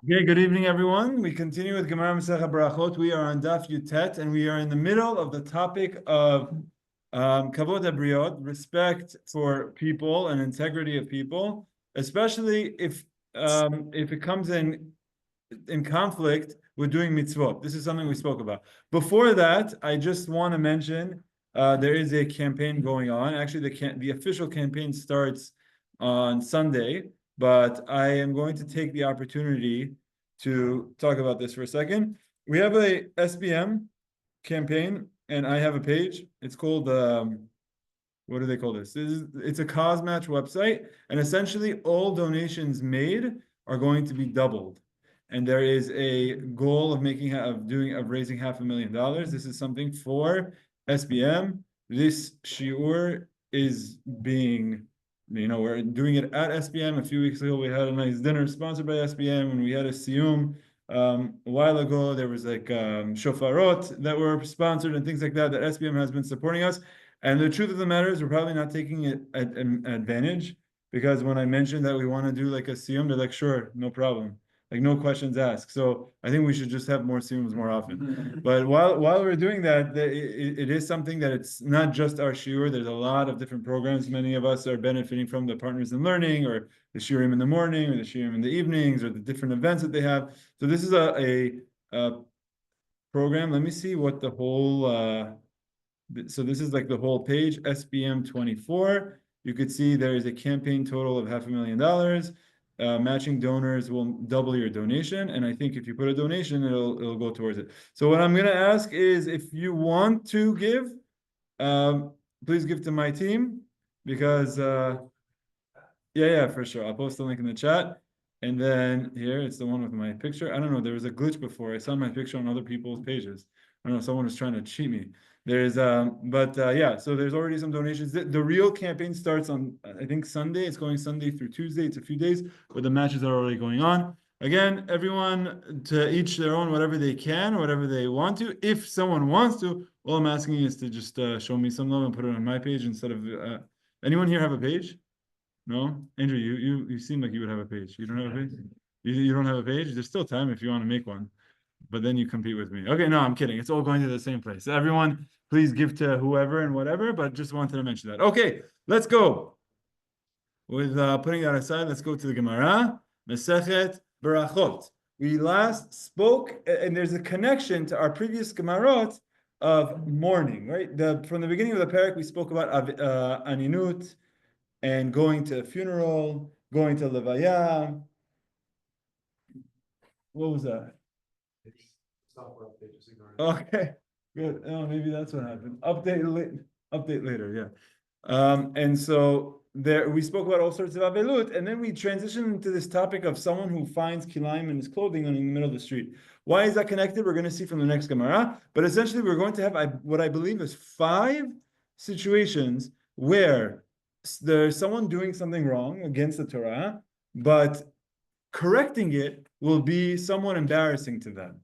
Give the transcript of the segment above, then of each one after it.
Okay, good evening, everyone. We continue with Gemara Masechet Berachot. We are on Daf Yutet, and we are in the middle of the topic of Kavod HaBriot, respect for people and integrity of people, especially if it comes in conflict with doing mitzvot. This is something we spoke about. Before that, I just want to mention there is a campaign going on. Actually, the official campaign starts on Sunday. But I am going to take the opportunity to talk about this for a second. We have a SBM campaign, and I have a page. It's called, what do they call this? It's a cause match website, and essentially all donations made are going to be doubled. And there is a goal of raising $500,000. This is something for SBM. This shiur is being we're doing it at SBM. A few weeks ago, we had a nice dinner sponsored by SBM, and we had a siyum. A while ago, there was like shofarot that were sponsored and things like that SBM has been supporting us. And the truth of the matter is, we're probably not taking it at an advantage, because when I mentioned that we want to do like a siyum, they're like, sure, no problem. Like, no questions asked. So I think we should just have more siyums more often. But while we're doing that, it is something that it's not just our shiur. There's a lot of different programs. Many of us are benefiting from the Partners in Learning, or the shiurim in the morning, or the shiurim in the evenings, or the different events that they have. So this is a program. Let me see what the whole. So this is like the whole page, SBM 24. You could see there is a campaign total of $500,000. Matching donors will double your donation, and I think if you put a donation, it'll go towards it. So what I'm going to ask is, if you want to give, please give to my team, because yeah, for sure. I'll post the link in the chat, and then here it's the one with my picture. I don't know, there was a glitch before. I saw my picture on other people's pages. I don't know, someone was trying to cheat me. There's yeah, so there's already some donations. The real campaign starts on, I think, Sunday. It's going Sunday through Tuesday. It's a few days, but the matches are already going on. Again, everyone to each their own, whatever they can, whatever they want to. If someone wants to, all I'm asking is to just show me some love and put it on my page instead of anyone here have a page? No? Andrew, you seem like you would have a page. You don't have a page? You don't have a page? There's still time if you want to make one. But then you compete with me. Okay, no, I'm kidding. It's all going to the same place. Everyone, please give to whoever and whatever, but just wanted to mention that. Okay, let's go. With putting that aside, let's go to the Gemara, Masechet Berachot. We last spoke, and there's a connection to our previous Gemarot of mourning, right? From the beginning of the parak, we spoke about aninut and going to a funeral, going to levaya. What was that? Okay, good. Oh, maybe that's what happened. Update later, yeah. And so there we spoke about all sorts of avelut, and then we transitioned into this topic of someone who finds kilaim in his clothing in the middle of the street. Why is that connected? We're going to see from the next Gemara. But essentially, we're going to have what I believe is 5 situations where there's someone doing something wrong against the Torah, but correcting it will be somewhat embarrassing to them.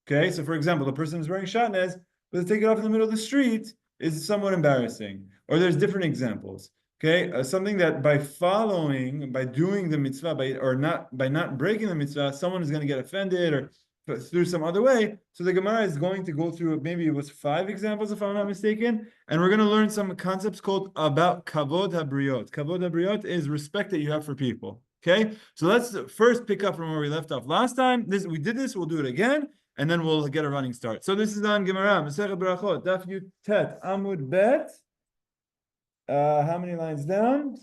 Okay, so for example, the person who's wearing Shatnez, but to take it off in the middle of the street is somewhat embarrassing. Or there's different examples. Okay, something that by doing the mitzvah, by not breaking the mitzvah, someone is going to get offended or through some other way. So the Gemara is going to go through, maybe it was 5 examples, if I'm not mistaken, and we're going to learn some concepts called about kavod habriot. Kavod habriot is respect that you have for people. Okay, so let's first pick up from where we left off last time. We did this, we'll do it again, and then we'll get a running start. So this is on Gemara, Masechet Berachot, Daf Yutet, Amud Bet. How many lines down?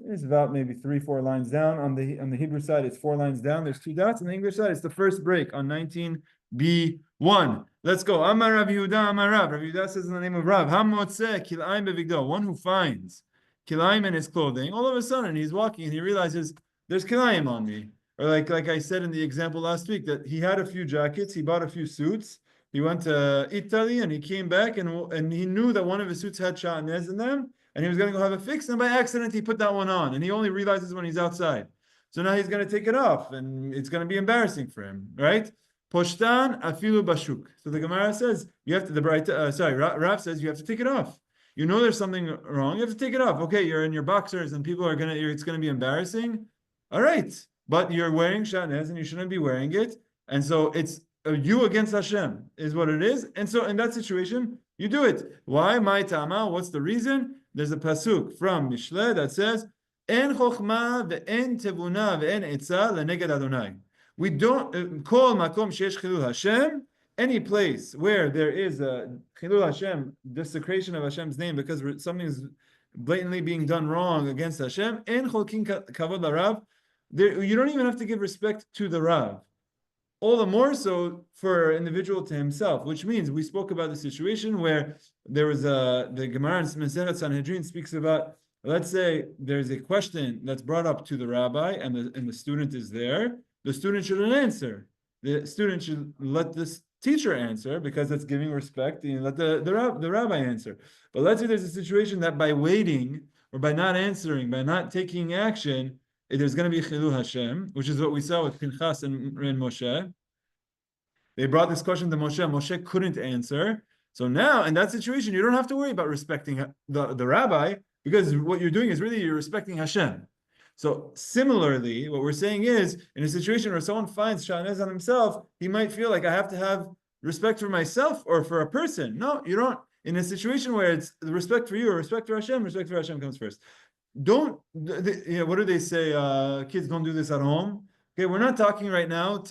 It's about maybe 3-4 lines down. On the Hebrew side, it's 4 lines down. There's 2 dots. On the English side, it's the first break on 19B1. Let's go. Amar Rav Yehuda, Amar Rav. Rav Yehuda says in the name of Rav, Hamotzeh kilaim bevigdo, one who finds kilaim in his clothing. All of a sudden, he's walking and he realizes there's kilaim on me. Or like I said in the example last week, that he had a few jackets, he bought a few suits, he went to Italy and he came back and he knew that one of his suits had Shatnez in them, and he was going to go have it fixed, and by accident he put that one on, and he only realizes when he's outside. So now he's going to take it off, and it's going to be embarrassing for him, right? Poshtan afilu bashuk. So the Gemara says you have to. The Baraita, Rav says you have to take it off. You know there's something wrong, you have to take it off. Okay, you're in your boxers, and people are it's going to be embarrassing. All right. but you're wearing Shatnez and you shouldn't be wearing it. And so it's you against Hashem is what it is. And so in that situation, you do it. Why? My Tama, what's the reason? There's a pasuk from Mishle that says, En chokhmah ve'en tevuna ve'en etza leneged Adonai. We don't call makom sheyesh chilul Hashem, any place where there is a chilul Hashem, desecration of Hashem's name because something is blatantly being done wrong against Hashem. En cholkin kavod larav. You don't even have to give respect to the Rav. All the more so for an individual to himself, which means we spoke about the situation where there was the Gemara in Masechet Sanhedrin speaks about, let's say there's a question that's brought up to the rabbi and the student is there. The student shouldn't answer. The student should let this teacher answer because that's giving respect and let the rabbi answer. But let's say there's a situation that by waiting or by not answering, by not taking action, there's going to be chilul Hashem, which is what we saw with Pinchas and Moshe. They brought this question to Moshe. Moshe couldn't answer. So now, in that situation, you don't have to worry about respecting the rabbi because what you're doing is really you're respecting Hashem. So similarly, what we're saying is, in a situation where someone finds Shatnez on himself, he might feel like I have to have respect for myself or for a person. No, you don't. In a situation where it's the respect for you or respect for Hashem comes first. Don't, what do they say? Kids don't do this at home. Okay, we're not talking right now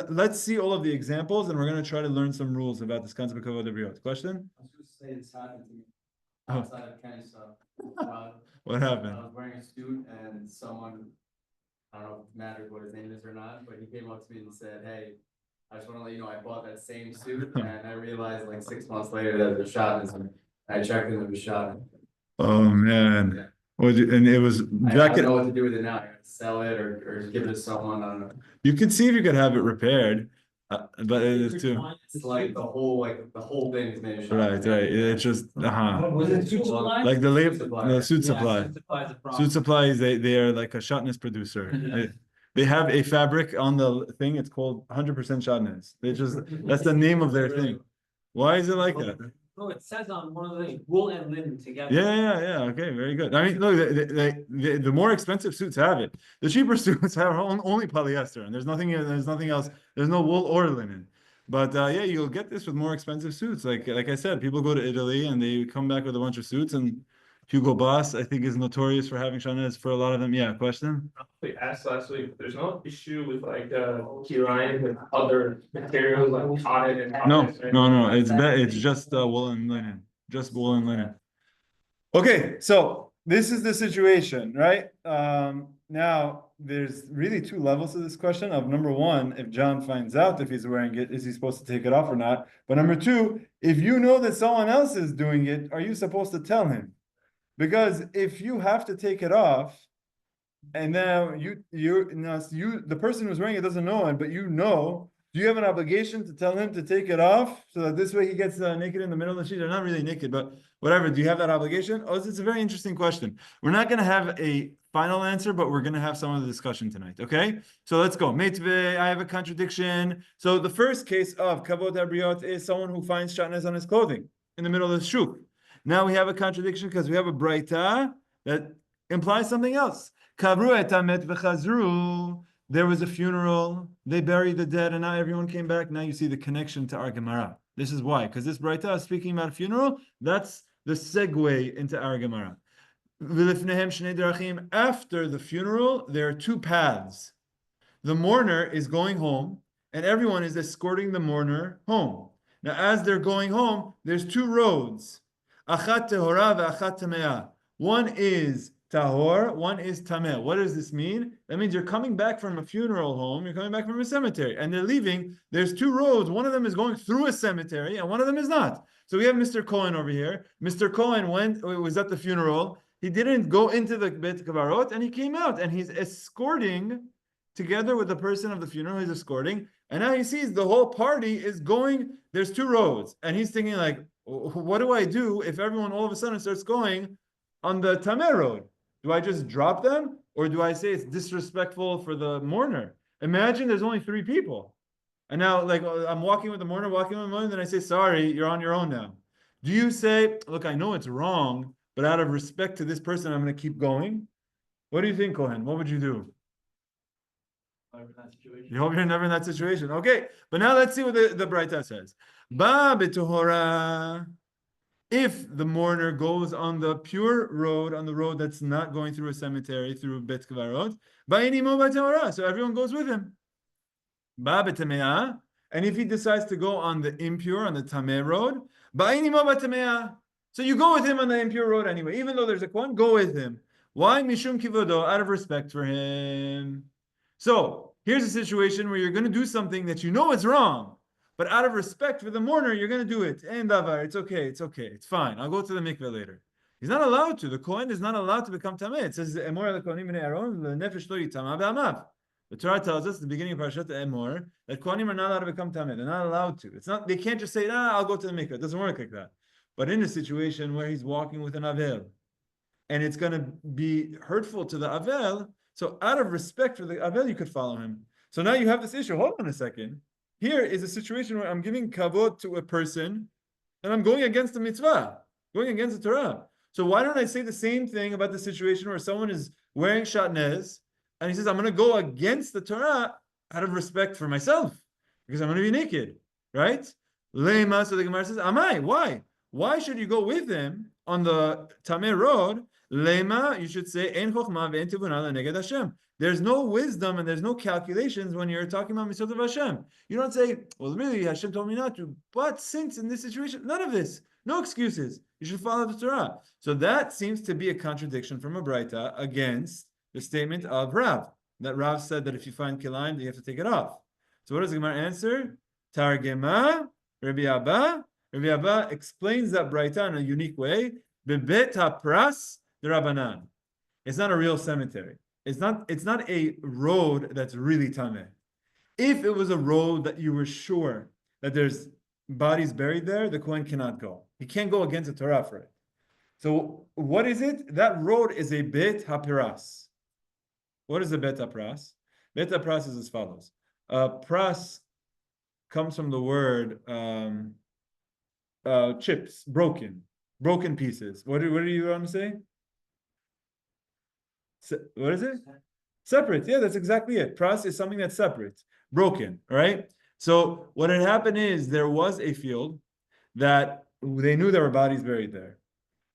let's see all of the examples, and we're going to try to learn some rules about this concept of kavod habriyot. Question? I was just saying it's happened to me outside of Kenny's stuff. What happened? I was wearing a suit, and someone, I don't know if it matters what his name is or not, but he came up to me and said, "Hey, I just want to let you know I bought that same suit," and I realized like 6 months later that it was Shatnez, and I checked and it was Shatnez. Oh man. Yeah. And it was jacket. I don't know what to do with it now. I have to sell it or give it to someone. I don't know. You could see if you could have it repaired, but it is too. It's like the whole thing is made of Shatnez. Right. It's just Was it suit supply? like the suit supply. Yeah, Suit supplies. They are like a Shatnez producer. They have a fabric on the thing. It's called 100% Shatnez. That's the name of their thing. Why is it like that? No, it says on one of the things, wool and linen together. Yeah. Okay, very good. I mean, look, the more expensive suits have it. The cheaper suits have only polyester, and there's nothing else. There's no wool or linen. But yeah, you'll get this with more expensive suits. Like I said, people go to Italy and they come back with a bunch of suits. And Hugo Boss, I think, is notorious for having Shatnez for a lot of them. Yeah, question? We asked last week, there's no issue with like Kirayan and other materials like cotton and No. It's just wool and linen. Just wool and linen. Okay, so this is the situation, right? Now there's really two levels to this question of number one, if John finds out if he's wearing it, is he supposed to take it off or not? But number two, if you know that someone else is doing it, are you supposed to tell him? Because if you have to take it off, and then the person who's wearing it doesn't know it, but you know, do you have an obligation to tell him to take it off so that this way he gets naked in the middle of the sheet? They're not really naked, but whatever. Do you have that obligation? Oh, it's a very interesting question. We're not going to have a final answer, but we're going to have some of the discussion tonight. Okay, so let's go. Meitveh, I have a contradiction. So the first case of kavod habriyot is someone who finds Shatnez on his clothing in the middle of the shuk. Now we have a contradiction because we have a Baraita that implies something else. Kavru et hamet v'chazru. There was a funeral, they buried the dead, and now everyone came back. Now you see the connection to our Gemara. This is why, because this Baraita is speaking about a funeral. That's the segue into our Gemara. After the funeral, there are two paths. The mourner is going home, and everyone is escorting the mourner home. Now, as they're going home, there's two roads. Achat tehora ve'achat tameah. One is tahor, one is tameh. What does this mean? That means you're coming back from a funeral home, you're coming back from a cemetery, and they're leaving. There's two roads. One of them is going through a cemetery, and one of them is not. So we have Mr. Kohen over here. Mr. Kohen was at the funeral. He didn't go into the Beit Kavarot, and he came out, and he's escorting, together with the person of the funeral, he's escorting, and now he sees the whole party is going, there's two roads, and he's thinking like, what do I do if everyone all of a sudden starts going on the Tamei road? Do I just drop them? Or do I say it's disrespectful for the mourner? Imagine there's only three people. And now, like, I'm walking with the mourner, and then I say, sorry, you're on your own now. Do you say, look, I know it's wrong, but out of respect to this person, I'm going to keep going? What do you think, Kohen? What would you do? You hope you're never in that situation. Okay, but now let's see what the Baraita says. Ba b'tohora. If the mourner goes on the pure road, on the road that's not going through a cemetery, through Bet Kvarot, ba'inimo b'tohora. So everyone goes with him. Ba b'tamei. And if he decides to go on the impure, on the Tamei road, ba'inimo b'tamei. So you go with him on the impure road anyway. Even though there's a Kohen, go with him. Why? Mishum kivodo, out of respect for him. So here's a situation where you're going to do something that you know is wrong, but out of respect for the mourner, you're going to do it. And davar, it's okay, it's fine. I'll go to the mikveh later. He's not allowed to. The Kohen is not allowed to become Tamei. It says, Emor al Kohanim b'nei Aaron, l'nefesh lo yitama b'amav. The Torah tells us at the beginning of Parashat Emor that Kohanim are not allowed to become Tamei. They're not allowed to. It's not. They can't just say, I'll go to the mikveh. It doesn't work like that. But in a situation where he's walking with an avel, and it's going to be hurtful to the avel, so out of respect for the avel, you could follow him. So now you have this issue. Hold on a second. Here is a situation where I'm giving kavod to a person, and I'm going against the mitzvah, going against the Torah. So why don't I say the same thing about the situation where someone is wearing Shatnez, and he says, I'm going to go against the Torah out of respect for myself, because I'm going to be naked, right? Lema, so the Gemara says, Amai, why? Why should you go with him on the Tamei road? Lema, you should say, Ein chokhmah ve'en tivuna leneged Hashem. There's no wisdom and there's no calculations when you're talking about Mitzvot of Hashem. You don't say, well, really, Hashem told me not to. But since in this situation, none of this, no excuses. You should follow the Torah. So that seems to be a contradiction from a Baraita against the statement of Rav. That Rav said that if you find kilayim, you have to take it off. So what does the Gemara answer? Targema, Rabbi Abba. Rabbi Abba explains that Baraita in a unique way. Bebet hapras d'Rabanan. It's not a real cemetery. It's not a road that's really Tamei. If it was a road that you were sure that there's bodies buried there, the Kohen cannot go. He can't go against the Torah for it. So what is it? That road is a bet hapiras. What is a bet hapras? Bet hapras is as follows. Pras comes from the word chips, broken pieces. What do you want to say? What is it? Separate. Yeah, that's exactly it. Pras is something that's separate, broken. Right. So what had happened is there was a field that they knew there were bodies buried there,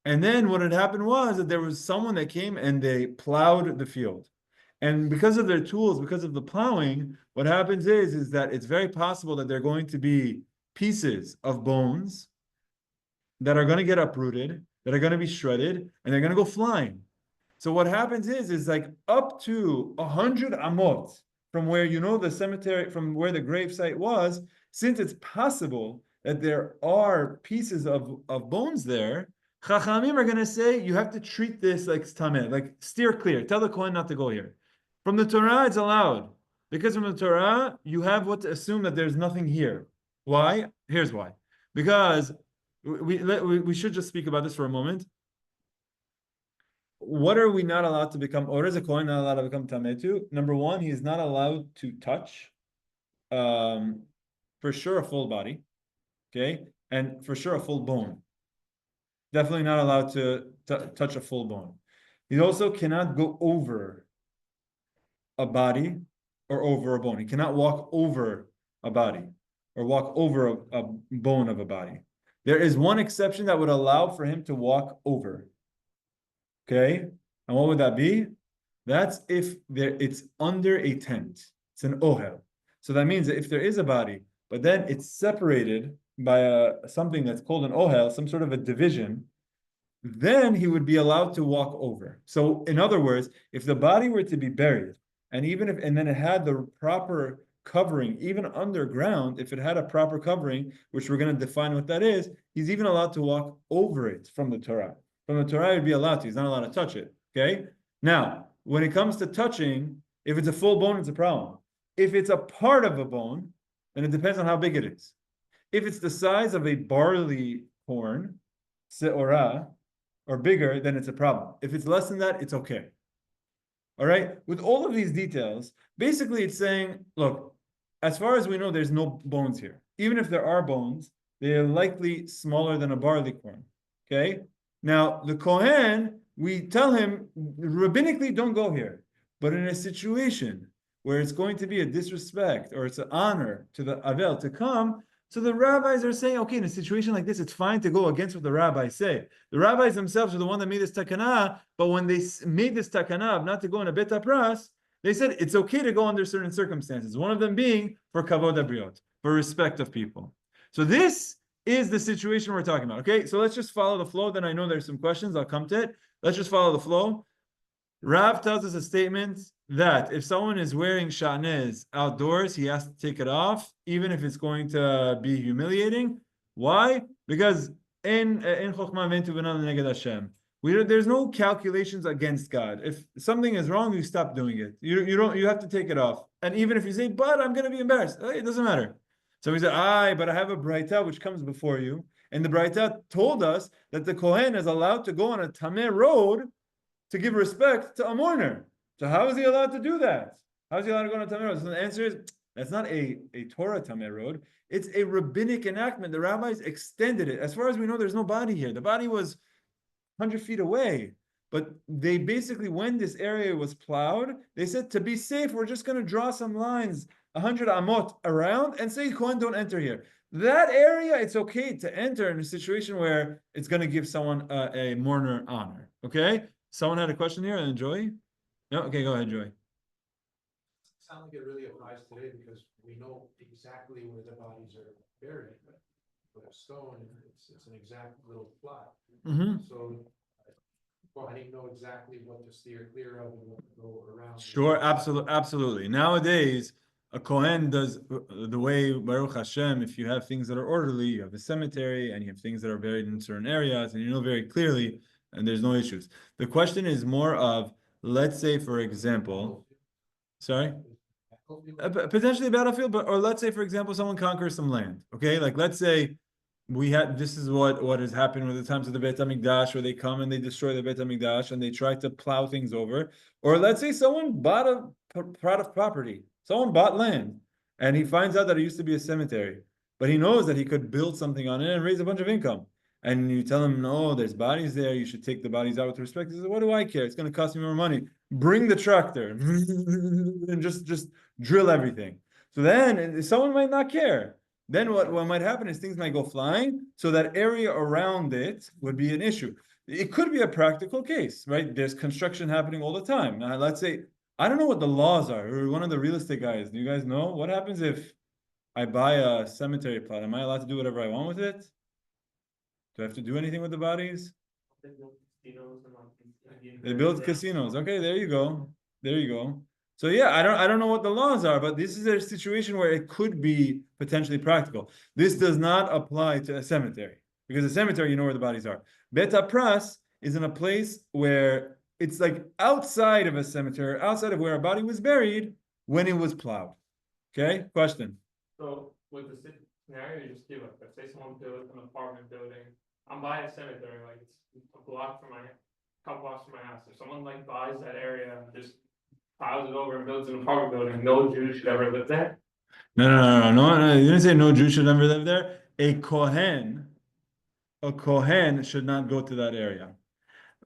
and then what had happened was that there was someone that came and they plowed the field, and because of their tools, because of the plowing, what happens is that it's very possible that they're going to be pieces of bones that are going to get uprooted, that are going to be shredded, and they're going to go flying. So what happens is like up to 100 amot from where you know the cemetery, from where the gravesite was, since it's possible that there are pieces of bones there, Chachamim are going to say you have to treat this like tameh, like steer clear. Tell the Kohen not to go here. From the Torah, it's allowed. Because from the Torah, you have what to assume that there's nothing here. Why? Here's why. Because we should just speak about this for a moment. What are we not allowed to become, or is a Kohen not allowed to become Tamei to? Number one, he is not allowed to touch, for sure, a full body, okay? And for sure, a full bone. Definitely not allowed to touch a full bone. He also cannot go over a body or over a bone. He cannot walk over a body or walk over a bone of a body. There is one exception that would allow for him to walk over. Okay, and what would that be? That's if it's under a tent. It's an ohel. So that means that if there is a body, but then it's separated by something that's called an ohel, some sort of a division, then he would be allowed to walk over. So in other words, if the body were to be buried, and then it had the proper covering, even underground, if it had a proper covering, which we're going to define what that is, he's even allowed to walk over it from the Torah. From the Torah, he'd be allowed to. He's not allowed to touch it. Okay? Now, when it comes to touching, if it's a full bone, it's a problem. If it's a part of a bone, then it depends on how big it is. If it's the size of a barley corn, se'orah, or bigger, then it's a problem. If it's less than that, it's okay. All right? With all of these details, basically it's saying, look, as far as we know, there's no bones here. Even if there are bones, they are likely smaller than a barley corn. Okay? Now, the Kohen we tell him rabbinically, don't go here. But in a situation where it's going to be a disrespect or it's an honor to the Avel to come, so the rabbis are saying, okay, in a situation like this, it's fine to go against what the rabbis say. The rabbis themselves are the one that made this takana, but when they made this takana of not to go in a bet pras, they said it's okay to go under certain circumstances. One of them being for kavod habriot, for respect of people. So this is the situation we're talking about. Okay, so let's just follow the flow. Then I know there's some questions. I'll come to it. Let's just follow the flow. Rav tells us a statement that if someone is wearing Shatnez outdoors, he has to take it off, even if it's going to be humiliating. Why? Because in Chokhmah Ventu B'nam Neged Hashem, there's no calculations against God. If something is wrong, you stop doing it. You have to take it off. And even if you say, but I'm going to be embarrassed, it doesn't matter. So he said, but I have a Baraita which comes before you. And the Baraita told us that the Kohen is allowed to go on a Tamei road to give respect to a mourner. So how is he allowed to do that? How is he allowed to go on a Tamei road? So the answer is, that's not a Torah Tamei road. It's a rabbinic enactment. The rabbis extended it. As far as we know, there's no body here. The body was 100 feet away. But they basically, when this area was plowed, they said, to be safe, we're just going to draw some lines 100 amot around and say, Kohen, don't enter here. That area, it's okay to enter in a situation where it's going to give someone a mourner honor. Okay? Someone had a question here, and Joy? No? Okay, go ahead, Joy. Sound like it really applies today because we know exactly where the bodies are buried. With a stone, it's an exact little plot. Mm-hmm. So, I didn't know exactly what to steer clear of and what to go around. Sure, absolutely. Nowadays, a Kohen does the way, Baruch Hashem, if you have things that are orderly, you have a cemetery, and you have things that are buried in certain areas, and you know very clearly, and there's no issues. The question is more of, let's say, for example, sorry? Potentially a battlefield, or let's say, for example, someone conquers some land, okay? Like, let's say, this is what has happened with the times of the Beit HaMikdash, where they come and they destroy the Beit HaMikdash and they try to plow things over. Or let's say someone bought a plot of property. Someone bought land and he finds out that it used to be a cemetery, but he knows that he could build something on it and raise a bunch of income. And you tell him, no, there's bodies there. You should take the bodies out with respect. He says, what do I care? It's going to cost me more money. Bring the tractor and just drill everything. So then someone might not care. Then what might happen is things might go flying, so that area around it would be an issue. It could be a practical case, right? There's construction happening all the time. Now, let's say, I don't know what the laws are. We're one of the real estate guys. Do you guys know? What happens if I buy a cemetery plot? Am I allowed to do whatever I want with it? Do I have to do anything with the bodies? They build casinos. Okay, there you go. There you go. So yeah, I don't know what the laws are, but this is a situation where it could be potentially practical. This does not apply to a cemetery, because a cemetery, you know where the bodies are. Bet pras is in a place where it's like outside of a cemetery, outside of where a body was buried when it was plowed. Okay, question. So with the scenario you just give us, let's say someone builds an apartment building. I'm by a cemetery, like it's a block from couple blocks from my house. If someone like buys that area and just piles it over and builds an apartment building, no Jew should ever live there? No. You didn't say no Jew should ever live there. A Kohen should not go to that area.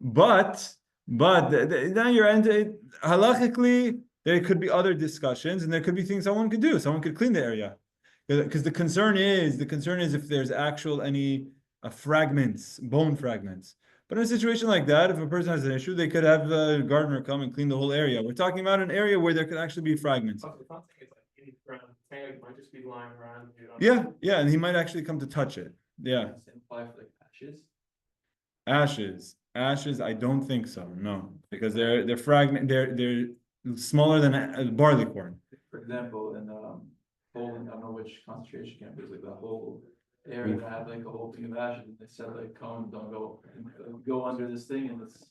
But now you're into halachically, there could be other discussions, and there could be things someone could do. Someone could clean the area, because the concern is if there's any fragments, bone fragments. But in a situation like that, if a person has an issue, they could have a gardener come and clean the whole area. We're talking about an area where there could actually be fragments. It might just be lying around. Yeah, and he might actually come to touch it. Yeah. Apply for ashes? Ashes, I don't think so. No, because they're fragment. They're smaller than a barley corn. For example, in Poland, I don't know which concentration camp, there's like the whole area that had like a whole thing of ashes, and they said like, "Come, don't go under this thing," and it's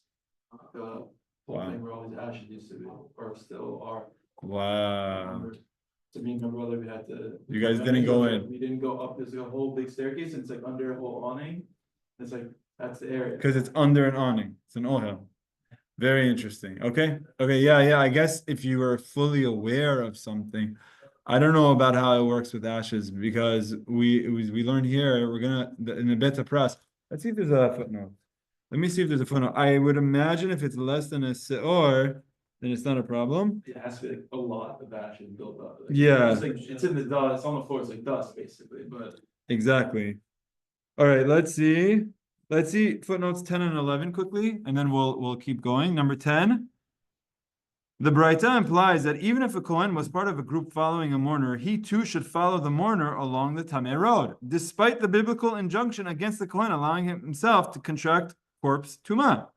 the whole thing where all these ashes used to be, or still are. Wow. To me and my brother, we had to. You guys didn't go in. We didn't go up. There's like a whole big staircase, and it's like under a whole awning. It's like that's the area. Because it's under an awning. It's an ohel. Very interesting. Okay. Yeah. I guess if you were fully aware of something, I don't know about how it works with ashes, because we learned here, we're gonna in the beta press. Let's see if there's a footnote. Let me see if there's a footnote. I would imagine if it's less than a seor, then it's not a problem. It has to be like a lot of ashes built up. Yeah. It's like, it's in the dust, it's on the floor, it's like dust basically, but. Exactly. All right, let's see. Let's see footnotes 10 and 11 quickly, and then we'll keep going. Number 10. The Baraita implies that even if a Kohen was part of a group following a mourner, he too should follow the mourner along the Tamei road, despite the biblical injunction against the Kohen allowing himself to contract corpse tumah.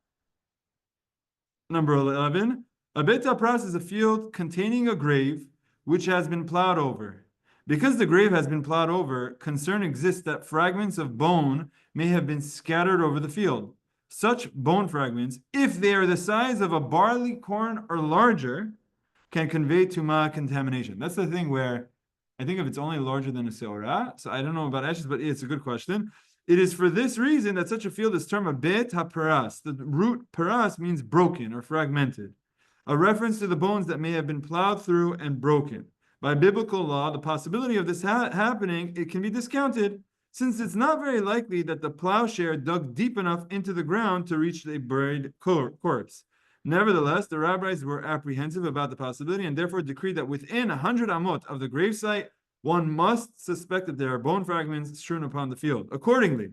Number 11. A bet apras is a field containing a grave which has been plowed over. Because the grave has been plowed over, concern exists that fragments of bone may have been scattered over the field. Such bone fragments, if they are the size of a barley corn or larger, can convey tumah contamination. That's the thing where I think if it's only larger than a seorah, so I don't know about ashes, but it's a good question. It is for this reason that such a field is termed a bet haparas. The root paras means broken or fragmented, a reference to the bones that may have been plowed through and broken. By biblical law, the possibility of this happening, it can be discounted, since it's not very likely that the plowshare dug deep enough into the ground to reach a buried corpse. Nevertheless, the rabbis were apprehensive about the possibility and therefore decreed that within 100 amot of the gravesite, one must suspect that there are bone fragments strewn upon the field. Accordingly,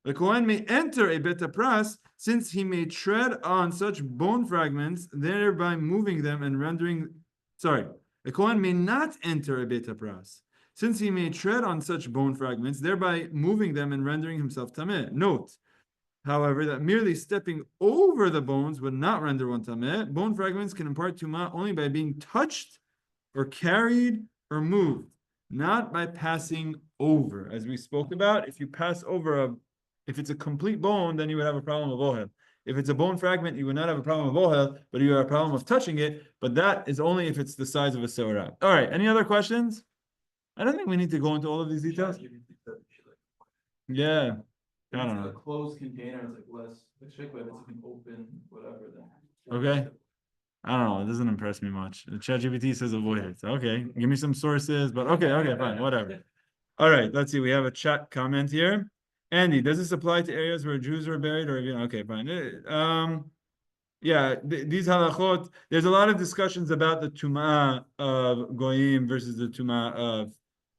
the Kohen may enter a bet apras, since he may tread on such bone fragments, thereby moving them and rendering... The Kohen may not enter a bet apras, since he may tread on such bone fragments, thereby moving them and rendering himself tameh. Note, however, that merely stepping over the bones would not render one tameh. Bone fragments can impart tumah only by being touched or carried or moved, not by passing over. As we spoke about, if you pass over if it's a complete bone, then you would have a problem of ohel. If it's a bone fragment, you would not have a problem of ohel, but you have a problem of touching it. But that is only if it's the size of a seorah. All right, any other questions? I don't think we need to go into all of these details. Yeah. I don't A know. closed container is like less, particularly if it's like an open, whatever, then. Okay. I don't know. It doesn't impress me much. ChatGPT says avoid it. Okay. Give me some sources, but okay, fine, whatever. All right, let's see. We have a chat comment here. Andy, does this apply to areas where Jews are buried or even okay, fine. Yeah, these halachot, there's a lot of discussions about the tumah of goyim versus the tumah of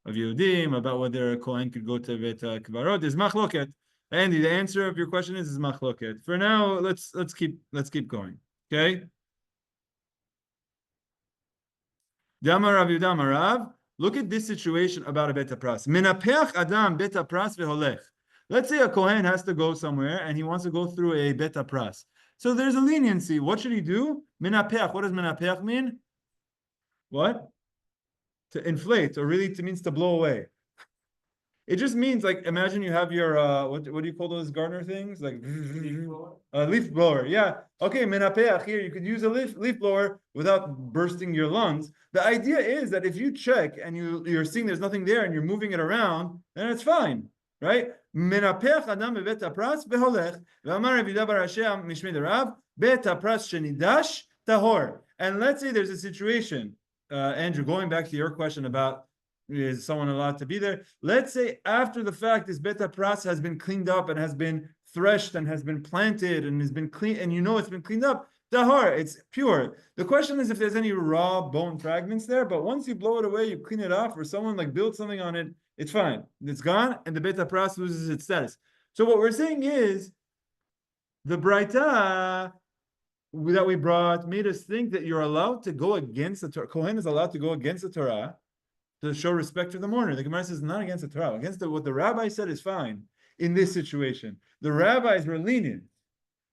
Yehudim, about whether a Kohen could go to Beit Kvarot. There's machloket. Andy, the answer of your question is machloket. For now, let's keep going. Okay. Damar Rav Yehuda Marav. Look at this situation about a bet apras. Menapeach adam bet apras veholech. Let's say a Kohen has to go somewhere and he wants to go through a bet apras. So there's a leniency. What should he do? Menapeach. What does menapeach mean? What? To inflate, or really it means to blow away. It just means like imagine you have your what do you call those gardener things? Like leaf blower. Yeah. Okay, menapeach here. You could use a leaf blower without bursting your lungs. The idea is that if you check and you're seeing there's nothing there and you're moving it around, then it's fine, right? Menapeach adam bebet apras veholech ve'amar Rav Yehuda bar Tzadok mishmei derav bet apras shenidash tahor. And let's say there's a situation, Andrew, going back to your question about is someone allowed to be there? Let's say after the fact, this bet apras has been cleaned up and has been threshed and has been planted and has been clean, and you know it's been cleaned up. Tahor, it's pure. The question is if there's any raw bone fragments there, but once you blow it away, you clean it off, or someone like builds something on it, it's fine. It's gone, and the bet apras loses its status. So what we're saying is the Baraita that we brought made us think that you're allowed to go against the Torah. Kohen is allowed to go against the Torah to show respect to the mourner. The Gemara says not against the Torah. Against what the rabbi said is fine in this situation. The rabbis were lenient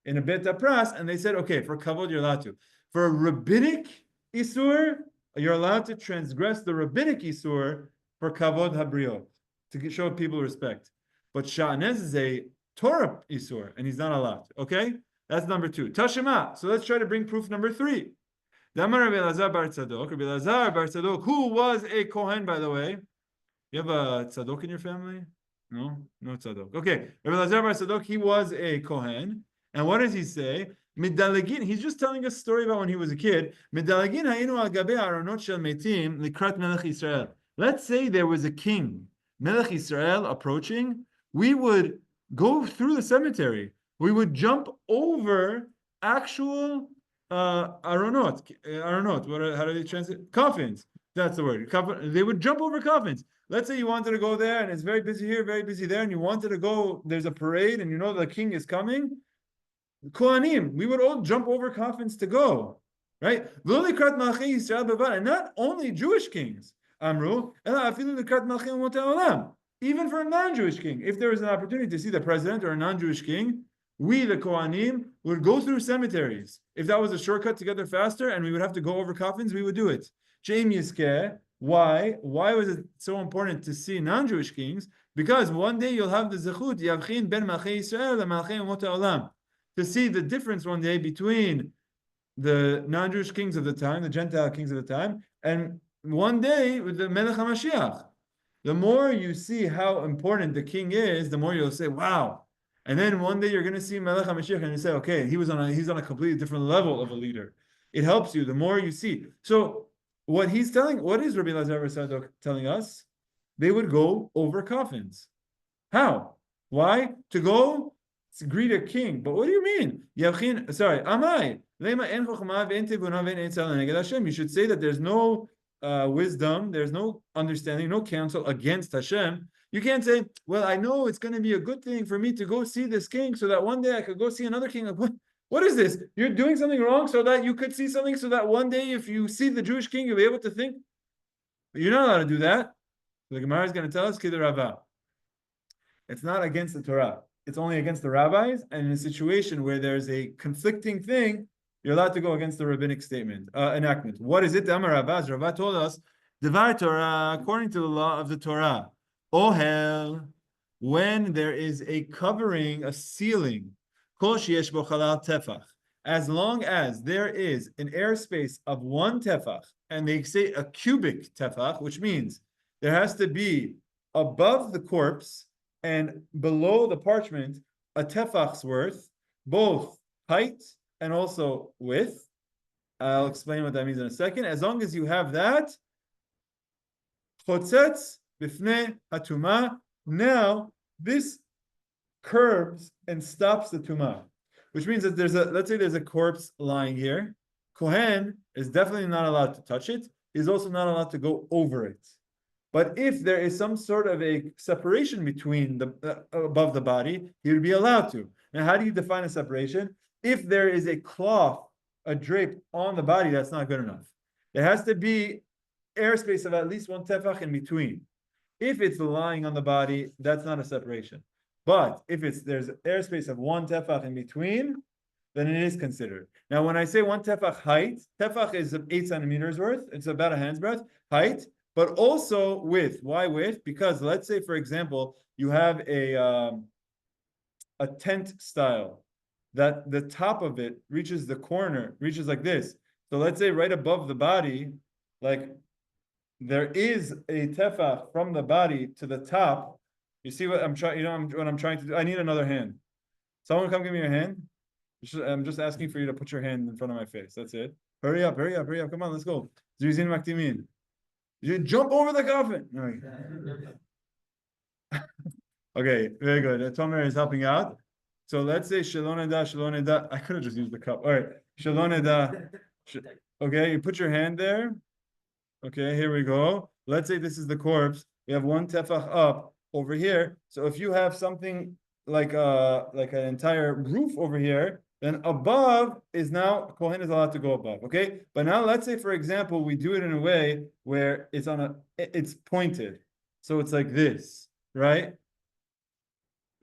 in a bet apras, and they said, okay, for kavod you're allowed to. For a rabbinic isur, you're allowed to transgress the rabbinic isur for kavod habriot, to show people respect. But Shatnez is a Torah isur, and he's not allowed. Okay, that's number 2. Tashema. So let's try to bring proof number 3. Damar Elazar Bar Tzadok. Elazar Bar Tzadok, who was a Kohen, by the way. You have a Tzadok in your family? No Tzadok. Okay, Elazar Bar Tzadok, he was a Kohen. And what does he say? Midalagin. He's just telling us a story about when he was a kid. Midalagin hayinu al gabe aronot shel metim likrat melech Yisrael. Let's say there was a king, Melech Yisrael, approaching. We would go through the cemetery we would jump over actual aronot, how do they translate? Coffins. That's the word. They would jump over coffins. Let's say you wanted to go there and it's very busy here, very busy there, and you wanted to go, there's a parade and you know the king is coming. Kohanim, we would all jump over coffins to go, right? And not only Jewish kings, Amru, even for a non-Jewish king, if there was an opportunity to see the president or a non-Jewish king, we, the Kohanim, would go through cemeteries. If that was a shortcut to get there faster and we would have to go over coffins, we would do it. Why? Why was it so important to see non-Jewish kings? Because one day you'll have the zechut, yavchin ben malchei Yisrael and malchei umot ha'olam, to see the difference one day between the non-Jewish kings of the time, the Gentile kings of the time, and one day with the Melech HaMashiach. The more you see how important the king is, the more you'll say, wow. And then one day you're going to see Melech HaMashiach and you say, okay, he's on a completely different level of a leader. It helps you the more you see. So what is Rabbi Elazar Bar Tzadok telling us? They would go over coffins. How? Why? To go to greet a king. But what do you mean? Amai. You should say that there's no wisdom, there's no understanding, no counsel against Hashem. You can't say, well, I know it's going to be a good thing for me to go see this king so that one day I could go see another king. What is this? You're doing something wrong so that you could see something so that one day if you see the Jewish king, you'll be able to think. But you're not allowed to do that. The Gemara is going to tell us, Kidder Rabbah. It's not against the Torah. It's only against the rabbis, and in a situation where there's a conflicting thing, you're allowed to go against the rabbinic statement, enactment. What is it? The Amar Rabbah, Rabbah told us, Devar Torah, according to the law of the Torah, Ohel, when there is a covering, a ceiling, Kol sheyesh bo chalal tefach, as long as there is an airspace of 1 tefach, and they say a cubic tefach, which means there has to be above the corpse and below the parchment a tefach's worth, both height and also width. I'll explain what that means in a second. As long as you have that, chotzetz bifnei hatuma. Now this curbs and stops the tumah, which means that let's say there's a corpse lying here. Kohen is definitely not allowed to touch it. He's also not allowed to go over it. But if there is some sort of a separation between the above the body, he would be allowed to. Now, how do you define a separation? If there is a cloth, a drape on the body, that's not good enough. There has to be airspace of at least 1 tefach in between. If it's lying on the body, that's not a separation. But if there's airspace of 1 tefach in between, then it is considered. Now, when I say 1 tefach height, tefach is 8 centimeters worth. It's about a hand's breadth height, but also width. Why width? Because let's say, for example, you have a tent style that the top of it reaches the corner, reaches like this. So let's say right above the body, like there is a tefach from the body to the top. You see what I'm trying? You know what I'm trying to do. I need another hand. Someone come give me your hand. I'm just asking for you to put your hand in front of my face. That's it. Hurry up, hurry up, hurry up. Come on, let's go. Zrizin maktimin. You jump over the coffin. Okay, very good. Tomer is helping out. So let's say shaloneda. I could have just used the cup. All right, shaloneda. Okay, you put your hand there. Okay, here we go. Let's say this is the corpse. We have 1 tefach up over here. So if you have something like an entire roof over here, then above is now Kohen is allowed to go above. Okay, but now let's say, for example, we do it in a way where it's pointed, so it's like this, right?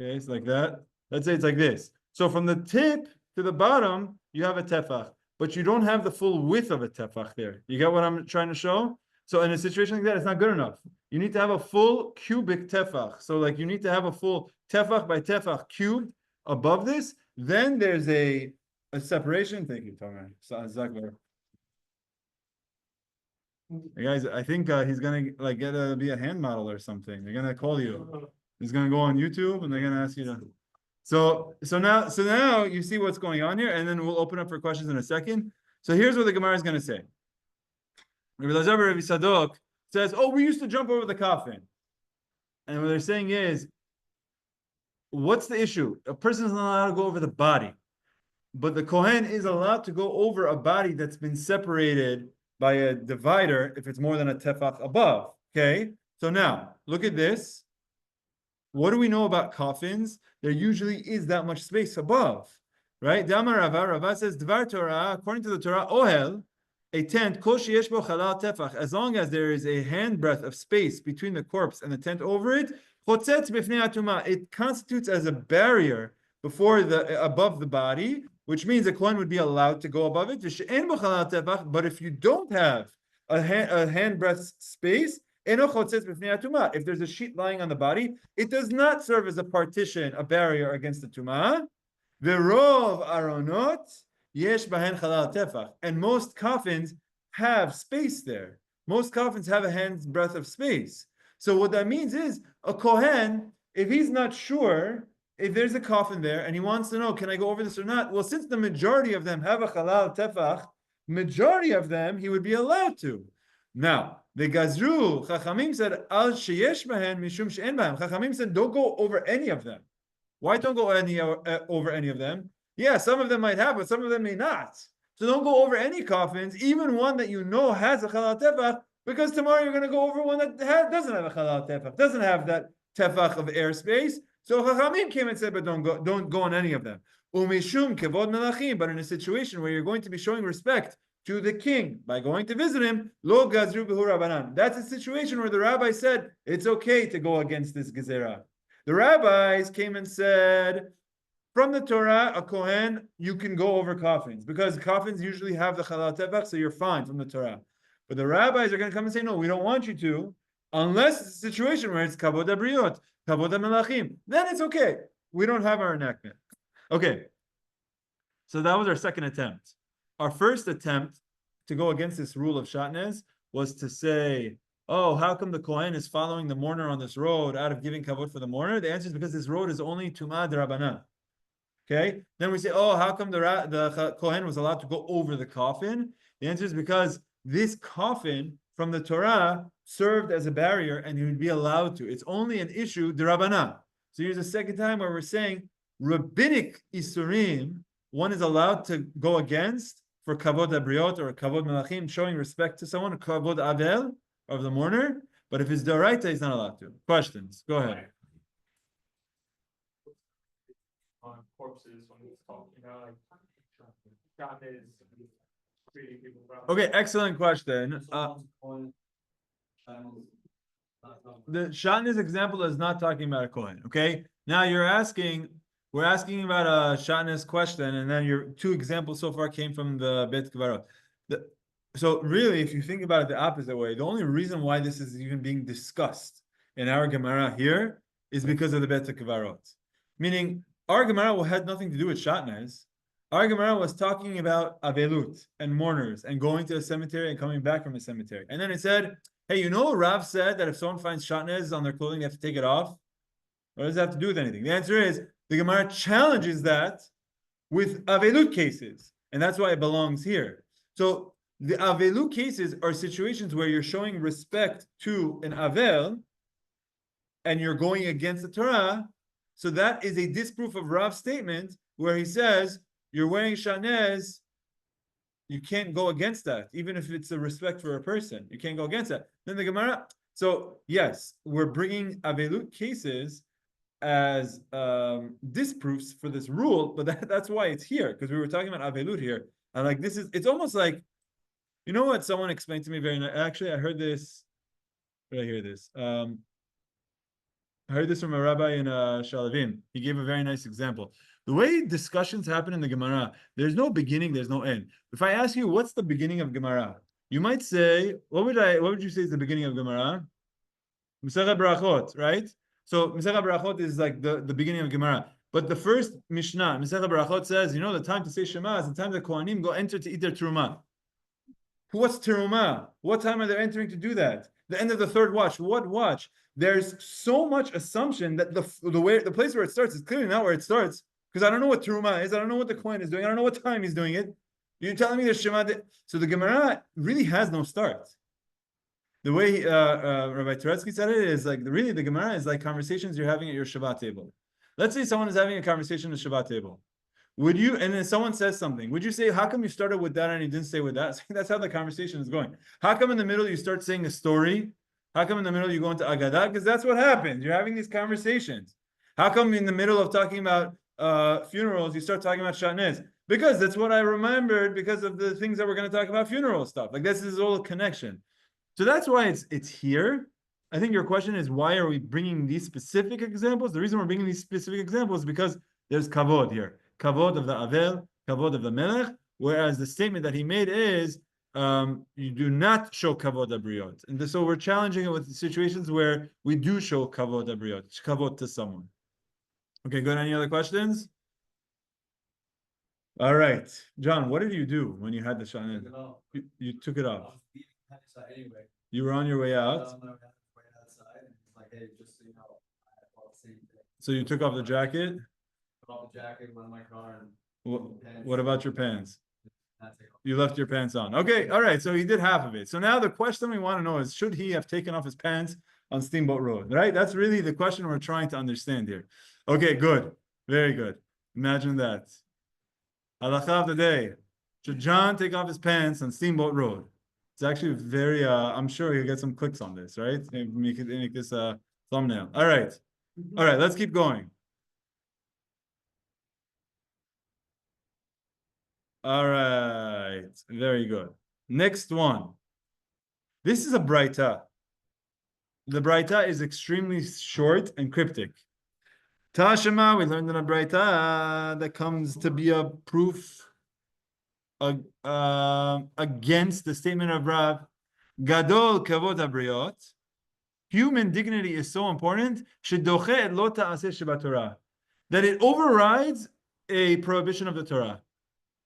Okay, it's like that. Let's say it's like this. So from the tip to the bottom, you have a tefach, but you don't have the full width of a tefach there. You get what I'm trying to show? So in a situation like that, it's not good enough. You need to have a full cubic tefach. So like you need to have a full tefach by tefach cubed above this. Then there's a separation. Thank you, Tamei. Guys, I think he's gonna like be a hand model or something. They're gonna call you. He's gonna go on YouTube and they're gonna ask you to. So now you see what's going on here, and then we'll open up for questions in a second. So here's what the Gemara is gonna say. Elazar Bar Tzadok says, "Oh, we used to jump over the coffin," and what they're saying is, what's the issue? A person is not allowed to go over the body, but the Kohen is allowed to go over a body that's been separated by a divider if it's more than a tefach above. Okay, so now look at this. What do we know about coffins? There usually is that much space above, right? Damar Rava says, Dvar Torah, according to the Torah, Ohel, a tent, kol sheyesh bo chalal tefach, as long as there is a handbreadth of space between the corpse and the tent over it, chotzetz b'fnei atuma, it constitutes as a barrier above the body, which means the Kohen would be allowed to go above it. V'she'en bo chalal tefach, but if you don't have a handbreadth space, if there's a sheet lying on the body, it does not serve as a partition, a barrier against the tumah. Verov aronot yesh bahen chalal tefach, and most coffins have space there. Most coffins have a hand's breadth of space. So what that means is a Kohen, if he's not sure if there's a coffin there and he wants to know, can I go over this or not? Well, since the majority of them have a chalal tefach, majority of them he would be allowed to. Now, the Gazru, Chachamim said, Al sheyesh bahen mishum she'en bahem. Chachamim said, don't go over any of them. Why don't go over any of them? Yeah, some of them might have, but some of them may not. So don't go over any coffins, even one that you know has a chalal tefach, because tomorrow you're going to go over one that doesn't have a chalal tefach, doesn't have that tefach of airspace. So Chachamim came and said, but don't go on any of them. Umishum kevod melachim, but in a situation where you're going to be showing respect to the king by going to visit him, lo gazru b'hu rabbanan. That's a situation where the rabbi said it's okay to go against this gezerah. The rabbis came and said, from the Torah, a Kohen, you can go over coffins because coffins usually have the chalal tefach, so you're fine from the Torah. But the rabbis are going to come and say, no, we don't want you to, unless it's a situation where it's kavod habriot, kavod hamelachim. Then it's okay. We don't have our enactment. Okay. So that was our second attempt. Our first attempt to go against this rule of Shatnez was to say, oh, how come the Kohen is following the mourner on this road out of giving kavod for the mourner? The answer is because this road is only tumah d'Rabbanan. Okay? Then we say, oh, how come the Kohen was allowed to go over the coffin? The answer is because this coffin from the Torah served as a barrier and he would be allowed to. It's only an issue d'Rabbanan. So here's the second time where we're saying rabbinic isurim, one is allowed to go against for kavod habriot or kavod melachim, showing respect to someone, kavod avel of the mourner. But if it's Baraita, he's not allowed to. Questions? Go ahead. On corpses when he's talking about like Shatnez, treating people. Okay, excellent question. The Shatnez example is not talking about a Kohen. Okay, now we're asking about a Shatnez question, and then your two examples so far came from the Bet Kvarot. So really, if you think about it the opposite way, the only reason why this is even being discussed in our Gemara here is because of the Bet Kvarot. Meaning, our Gemara had nothing to do with Shatnez. Our Gemara was talking about avelut and mourners and going to a cemetery and coming back from a cemetery. And then it said, hey, you know Rav said that if someone finds Shatnez on their clothing, they have to take it off? What does that have to do with anything? The answer is, the Gemara challenges that with avelut cases, and that's why it belongs here. So the avelut cases are situations where you're showing respect to an avel, and you're going against the Torah. So that is a disproof of Rav's statement, where he says you're wearing Shatnez, you can't go against that, even if it's a respect for a person. You can't go against that. Then the Gemara. So yes, we're bringing avelut cases as disproofs for this rule, but that's why it's here, because we were talking about avelut here, and like this is, it's almost like, you know what someone explained to me very nice. Actually, I heard this. Where did I hear this? I heard this from a rabbi in Shalavim. He gave a very nice example. The way discussions happen in the Gemara, there's no beginning, there's no end. If I ask you, what's the beginning of Gemara? You might say, what would you say is the beginning of Gemara? Masechet Berachot, right? So Masechet Berachot is like the beginning of Gemara. But the first Mishnah, Masechet Berachot says, the time to say Shema is the time the Kohanim go enter to eat their terumah. What's terumah? What time are they entering to do that? The end of the third watch. What watch? There's so much assumption that the place where it starts is clearly not where it starts, because I don't know what terumah is. I don't know what the Kohen is doing. I don't know what time he's doing it. You're telling me there's Shema. So the Gemara really has no start. The way Rabbi Turetsky said it is like, really, the Gemara is like conversations you're having at your Shabbat table. Let's say someone is having a conversation at the Shabbat table. Would you, and then someone says something, would you say, how come you started with that and you didn't stay with that? That's how the conversation is going. How come in the middle you start saying a story? How come in the middle you go into Agadah? Because that's what happens. You're having these conversations. How come in the middle of talking about funerals, you start talking about Shatnez? Because that's what I remembered because of the things that we're going to talk about funeral stuff. Like this is all a connection. So that's why it's here. I think your question is, why are we bringing these specific examples? The reason we're bringing these specific examples is because there's kavod here. Kavod of the Avel, kavod of the Melech, whereas the statement that he made is, you do not show kavod abriot. And so we're challenging it with situations where we do show kavod abriot, kavod to someone. Okay, good. Any other questions? All right. John, what did you do when you had the Shatnez? You took it off. Anyway. You were on your way out. Outside, and it's like, hey, just so you know, I bought the same thing. So you took off the jacket. Took off the jacket, went in my car, and What about your pants? that's it. You left your pants on. Okay, all right. So he did half of it. So now the question we want to know is, should he have taken off his pants on Steamboat Road? Right? That's really the question we're trying to understand here. Okay, good. Very good. Imagine that. Halacha of the day. Should John take off his pants on Steamboat Road? It's actually very, I'm sure you'll get some clicks on this, right? Make this a thumbnail. All right. All right, let's keep going. All right, very good. Next one. This is a Baraita. The Baraita is extremely short and cryptic. Tashema, we learned in a Baraita that comes to be a proof against the statement of Rav. Gadol kavod habriot. Human dignity is so important. Shedoche et lo ta'aseh shebatorah. That it overrides a prohibition of the Torah.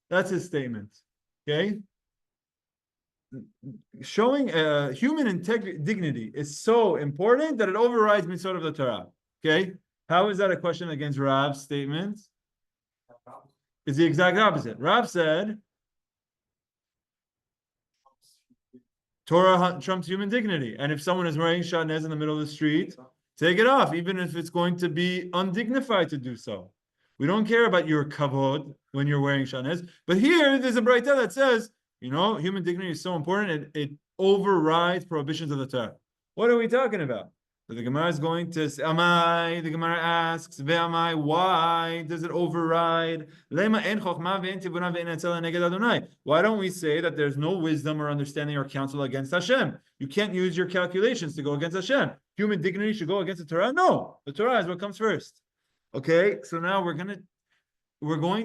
That's his statement. Okay? Showing human dignity is so important that it overrides mitzvot of the Torah. Okay? How is that a question against Rav's statement? It's the exact opposite. Rav said, Torah trumps human dignity. And if someone is wearing Shatnez in the middle of the street, take it off, even if it's going to be undignified to do so. We don't care about your kavod when you're wearing Shatnez. But here, there's a Baraita that says, you know, human dignity is so important, it overrides prohibitions of the Torah. What are we talking about? So the Gemara is going to say, Amai, the Gemara asks, Ve'amai, why does it override? Why don't we say that there's no wisdom or understanding or counsel against Hashem? You can't use your calculations to go against Hashem. Human dignity should go against the Torah? No, the Torah is what comes first. Okay, so now we're going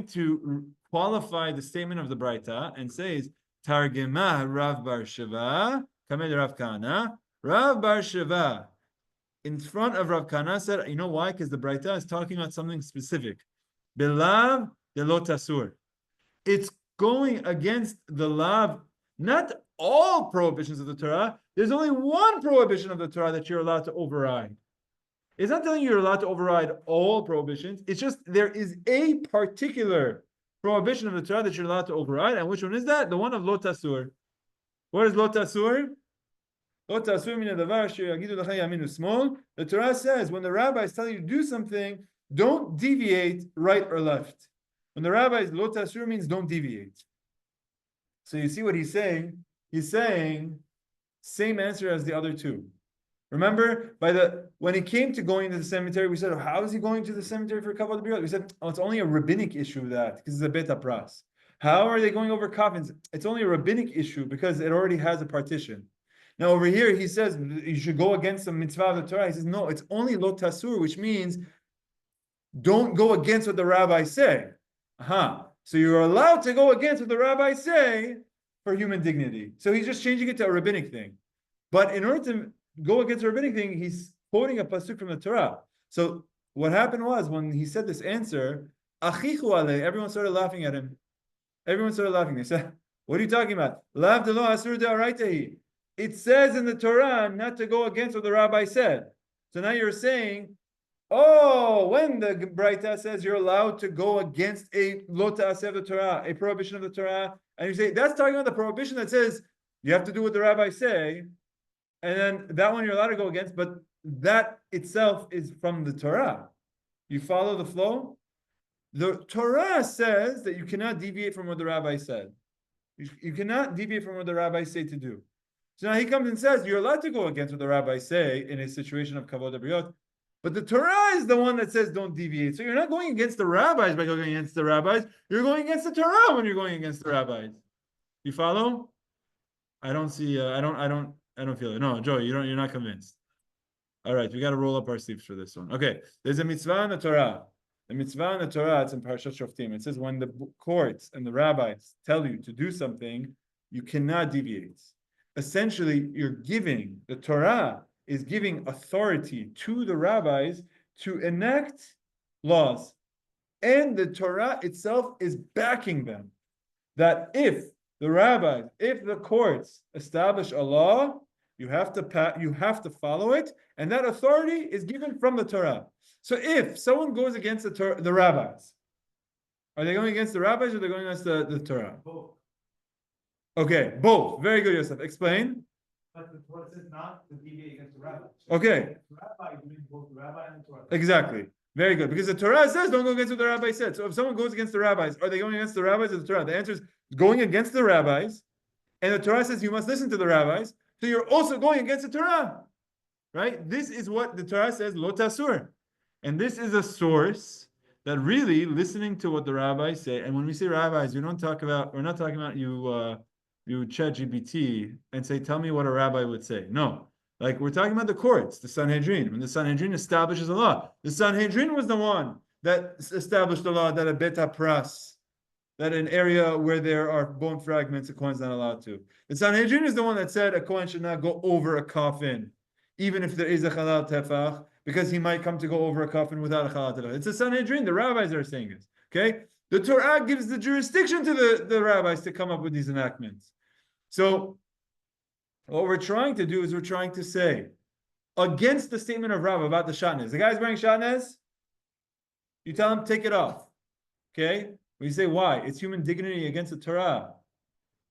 to qualify the statement of the Baraita and says, Targema Rav Bar Sheva, Kamed Rav Kana, Rav Bar Sheva. In front of Rav Kana said, you know why? Because the Baraita is talking about something specific. Belav de lo tasur. It's going against the lav, not all prohibitions of the Torah. There's only one prohibition of the Torah that you're allowed to override. It's not telling you you're allowed to override all prohibitions. It's just there is a particular prohibition of the Torah that you're allowed to override. And which one is that? The one of lo tasur. What is lo tasur? The Torah says when the rabbis tell you to do something, don't deviate right or left. When the rabbis, lo tasur means don't deviate. So you see what he's saying? He's saying same answer as the other two. Remember, when he came to going to the cemetery, we said, oh, how is he going to the cemetery for kavod habriot? We said, oh, it's only a rabbinic issue that because it's a bet apras. How are they going over coffins? It's only a rabbinic issue because it already has a partition. Now over here, he says you should go against the mitzvah of the Torah. He says, no, it's only lo tasur, which means don't go against what the rabbis say. So you're allowed to go against what the rabbis say for human dignity. So he's just changing it to a rabbinic thing. But in order to go against a rabbinic thing, he's quoting a pasuk from the Torah. So what happened was when he said this answer, achichu alei, everyone started laughing at him. Everyone started laughing. They said, what are you talking about? Lav de lo asur de'araitahi. It says in the Torah not to go against what the rabbi said. So now you're saying, oh, when the Baraita says you're allowed to go against a lo ta'aseh of the Torah, a prohibition of the Torah, and you say, that's talking about the prohibition that says you have to do what the rabbis say, and then that one you're allowed to go against, but that itself is from the Torah. You follow the flow? The Torah says that you cannot deviate from what the rabbi said. You cannot deviate from what the rabbis say to do. So now he comes and says, you're allowed to go against what the rabbis say in a situation of kavod habriyot, but the Torah is the one that says don't deviate. So you're not going against the rabbis by going against the rabbis. You're going against the Torah when you're going against the rabbis. You follow? I don't see. I don't feel it. No, Joey, you're not convinced. All right, we got to roll up our sleeves for this one. Okay, there's a mitzvah in the Torah. The mitzvah in the Torah, it's in Parashat Shoftim. It says when the courts and the rabbis tell you to do something, you cannot deviate. Essentially, the Torah is giving authority to the rabbis to enact laws. And the Torah itself is backing them. That if the courts establish a law, you have to follow it, and that authority is given from the Torah. So if someone goes against the rabbis, are they going against the rabbis or are they going against the Torah? Both. Okay, both. Very good, Yosef. Explain. But the Torah says not to deviate against the rabbi. Okay. The rabbi, you mean both the rabbi and the Torah. Exactly. Very good. Because the Torah says don't go against what the rabbi said. So if someone goes against the rabbis, are they going against the rabbis or the Torah? The answer is going against the rabbis. And the Torah says you must listen to the rabbis. So you're also going against the Torah. Right? This is what the Torah says, lo tasur. And this is a source that really listening to what the rabbis say. And when we say rabbis, we're not talking about you chat GPT and say, tell me what a rabbi would say. No. Like we're talking about the courts, the Sanhedrin. When the Sanhedrin establishes a law, the Sanhedrin was the one that established the law that a bet pras, that an area where there are bone fragments, a Kohen's not allowed to. The Sanhedrin is the one that said a Kohen should not go over a coffin, even if there is a halal tefach, because he might come to go over a coffin without a halal tefach. It's the Sanhedrin, the rabbis are saying this. Okay? The Torah gives the jurisdiction to the rabbis to come up with these enactments. So, what we're trying to do is we're trying to say, against the statement of Rav about the Shatnez. The guy's wearing Shatnez, you tell him, take it off. Okay? We say, why? It's human dignity against the Torah.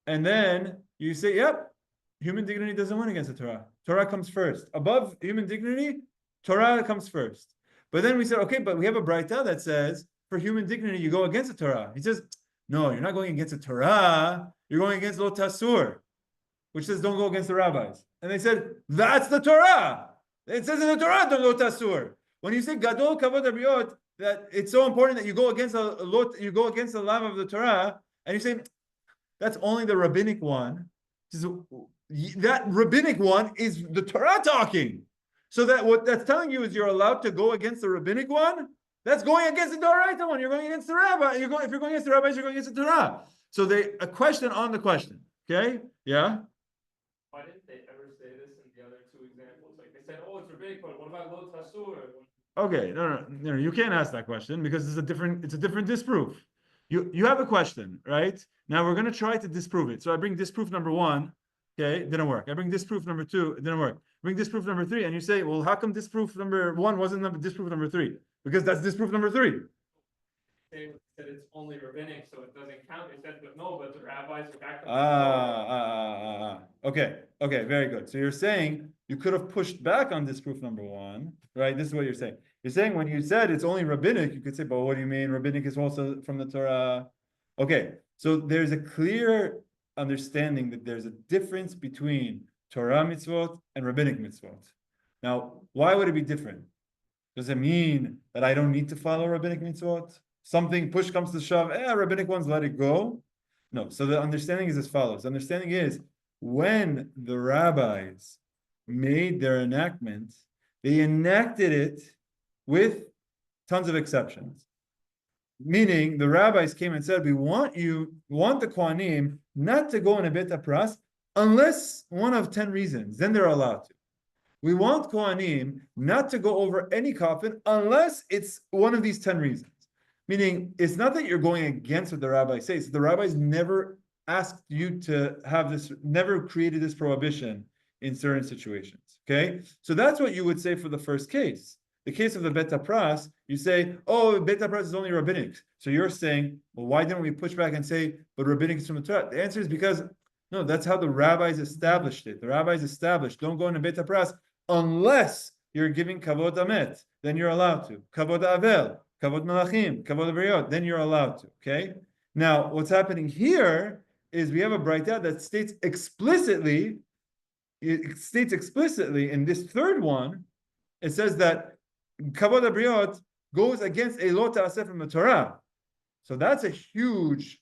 And then you say, yep, human dignity doesn't win against the Torah. Torah comes first. Above human dignity, Torah comes first. But then we said, okay, but we have a Baraita that says, for human dignity, you go against the Torah. He says, no, you're not going against the Torah, you're going against lo tasur, which says don't go against the rabbis. And they said, that's the Torah. It says in the Torah, don't lo tasur. When you say gadol kavod habriyot, that it's so important that you go against the lamb of the Torah, and you say, that's only the rabbinic one. That rabbinic one is the Torah talking. So that what that's telling you is you're allowed to go against the rabbinic one. That's going against the Baraita one. You're going against the rabbi. If you're going against the rabbis, you're going against the Torah. So a question on the question. Okay? Yeah? Why didn't they ever say this in the other two examples? Like they said, oh, it's rabbinic, but what about lo tasur? Okay, no, you can't ask that question because it's a different disproof. You have a question, right? Now we're going to try to disprove it. So I bring disproof number 1, okay, it didn't work. I bring disproof number 2, it didn't work. Bring disproof number 3, and you say, well, how come disproof number 1 wasn't disproof number 3? Because that's disproof number 3. They said it's only rabbinic, so it doesn't count. They said, but no, but the rabbis are back. Okay, very good. So you're saying you could have pushed back on disproof number 1, right? This is what you're saying. You're saying when you said it's only rabbinic, you could say, but what do you mean? Rabbinic is also from the Torah. Okay, so there's a clear understanding that there's a difference between Torah mitzvot and rabbinic mitzvot. Now, why would it be different? Does it mean that I don't need to follow rabbinic mitzvot? Something push comes to shove, rabbinic ones, let it go. No, so the understanding is as follows. The understanding is when the rabbis made their enactment, they enacted it with tons of exceptions. Meaning the rabbis came and said, we want the Kohanim not to go in a bet pras unless one of 10 reasons, then they're allowed to. We want Kohanim not to go over any coffin unless it's one of these 10 reasons. Meaning, it's not that you're going against what the rabbis say. The rabbis never asked you to have this, never created this prohibition in certain situations. Okay? So that's what you would say for the first case. The case of the bet pras, you say, oh, bet pras is only rabbinic. So you're saying, well, why didn't we push back and say, but rabbinic is from the Torah? The answer is because, no, that's how the rabbis established it. The rabbis established, don't go into bet pras unless you're giving kavod amet, then you're allowed to. Kavod avel, kavod melachim, kavod briot, then you're allowed to. Okay. Now, what's happening here is we have a Baraita that states explicitly. It states explicitly in this third one. It says that kavod briot goes against a lo ta'aseh from the Torah. So that's a huge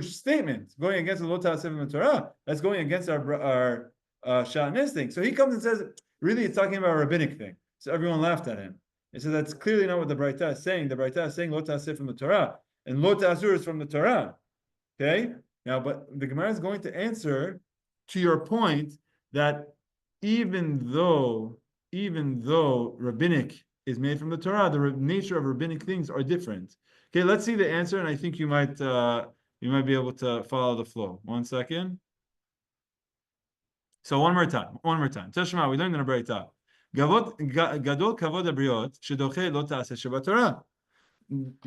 statement going against the lo ta'aseh from the Torah. That's going against our Shatnez thing. So he comes and says, really, it's talking about a rabbinic thing. So everyone laughed at him. And so that's clearly not what the Baraita is saying. The Baraita is saying lo ta'aseh from the Torah, and lo ta'asur is from the Torah. Okay. Now, but the Gemara is going to answer to your point that even though rabbinic is made from the Torah, the nature of rabbinic things are different. Okay, let's see the answer, and I think you might be able to follow the flow. 1 second. So one more time. Tashma, we learned in a Baraita. Gadol kavod habriot shedoche lo ta'aseh shebatorah.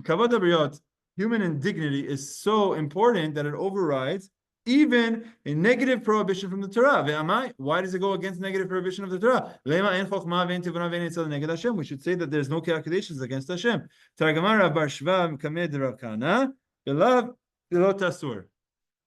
Kavod habriot, human indignity, is so important that it overrides even a negative prohibition from the Torah. Why does it go against negative prohibition of the Torah? We should say that there's no calculations against Hashem.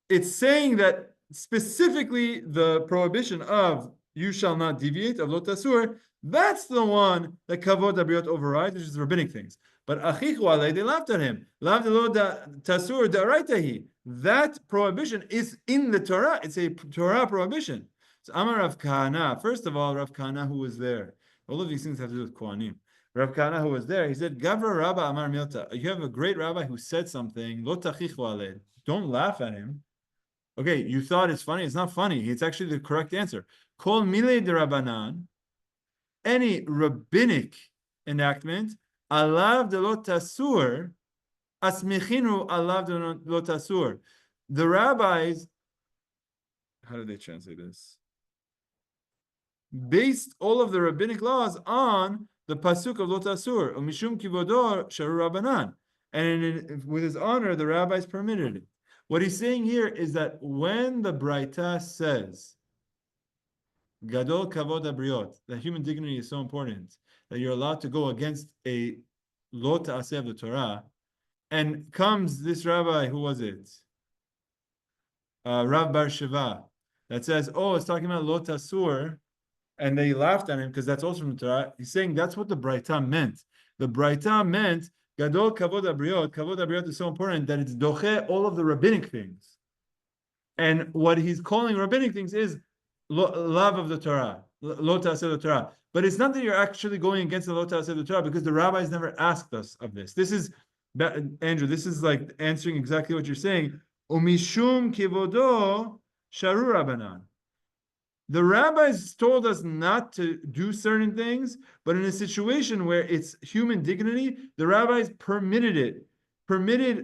It's saying that specifically the prohibition of you shall not deviate of lo tasur, that's the one that kavod habriot overrides, which is rabbinic things. But achichu alei, they laughed at him. Lav de lo tasur da'araitahi. That prohibition is in the Torah. It's a Torah prohibition. So Amar Rav Kahana. First of all, Rav Kahana, who was there. All of these things have to do with Kohanim. Rav Kahana, who was there, he said, Gavra Rabba Amar Milta. You have a great rabbi who said something. Lo tachichu alei. Don't laugh at him. Okay, you thought it's funny. It's not funny. It's actually the correct answer. Kol milei de Rabbanan. Any rabbinic enactment, alav de lo tasur, asmichinu alav de lo tasur. The rabbis, how do they translate this? Based all of the rabbinic laws on the pasuk of lo tasur, umishum kivodor sharu rabbanan, and with his honor, the rabbis permitted it. What he's saying here is that when the Baraita says Gadol kavod habriot, that human dignity is so important that you're allowed to go against a lo ta'aseh of the Torah, and comes this rabbi, who was it? Rav Bar Shiva, that says, oh, it's talking about lo tasur, and they laughed at him because that's also from the Torah. He's saying that's what the Baraita meant. The Baraita meant Gadol kavod habriot is so important that it's doche all of the rabbinic things. And what he's calling rabbinic things is love of the Torah, lo ta'aseh the Torah. But it's not that you're actually going against the lo ta'aseh the Torah, because the rabbis never asked us of this. This is, Andrew, this is like answering exactly what you're saying. Umishum kivodo sharu rabbanan. The rabbis told us not to do certain things, but in a situation where it's human dignity, the rabbis permitted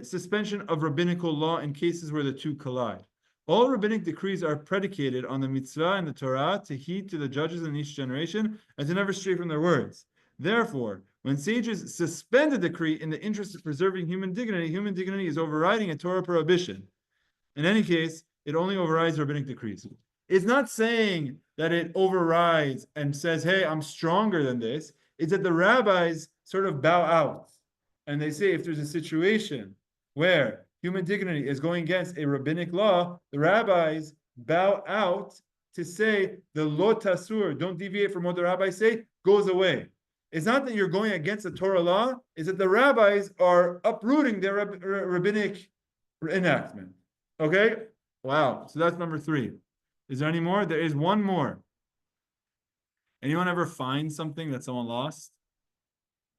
suspension of rabbinical law in cases where the two collide. All rabbinic decrees are predicated on the mitzvah and the Torah to heed to the judges in each generation and to never stray from their words. Therefore, when sages suspend a decree in the interest of preserving human dignity is overriding a Torah prohibition. In any case, it only overrides rabbinic decrees. It's not saying that it overrides and says, hey, I'm stronger than this. It's that the rabbis sort of bow out. And they say if there's a situation where human dignity is going against a rabbinic law, the rabbis bow out to say the lo tasur, don't deviate from what the rabbis say, goes away. It's not that you're going against the Torah law, it's that the rabbis are uprooting their rabbinic enactment. Okay? Wow. So that's number 3. Is there any more? There is one more. Anyone ever find something that someone lost?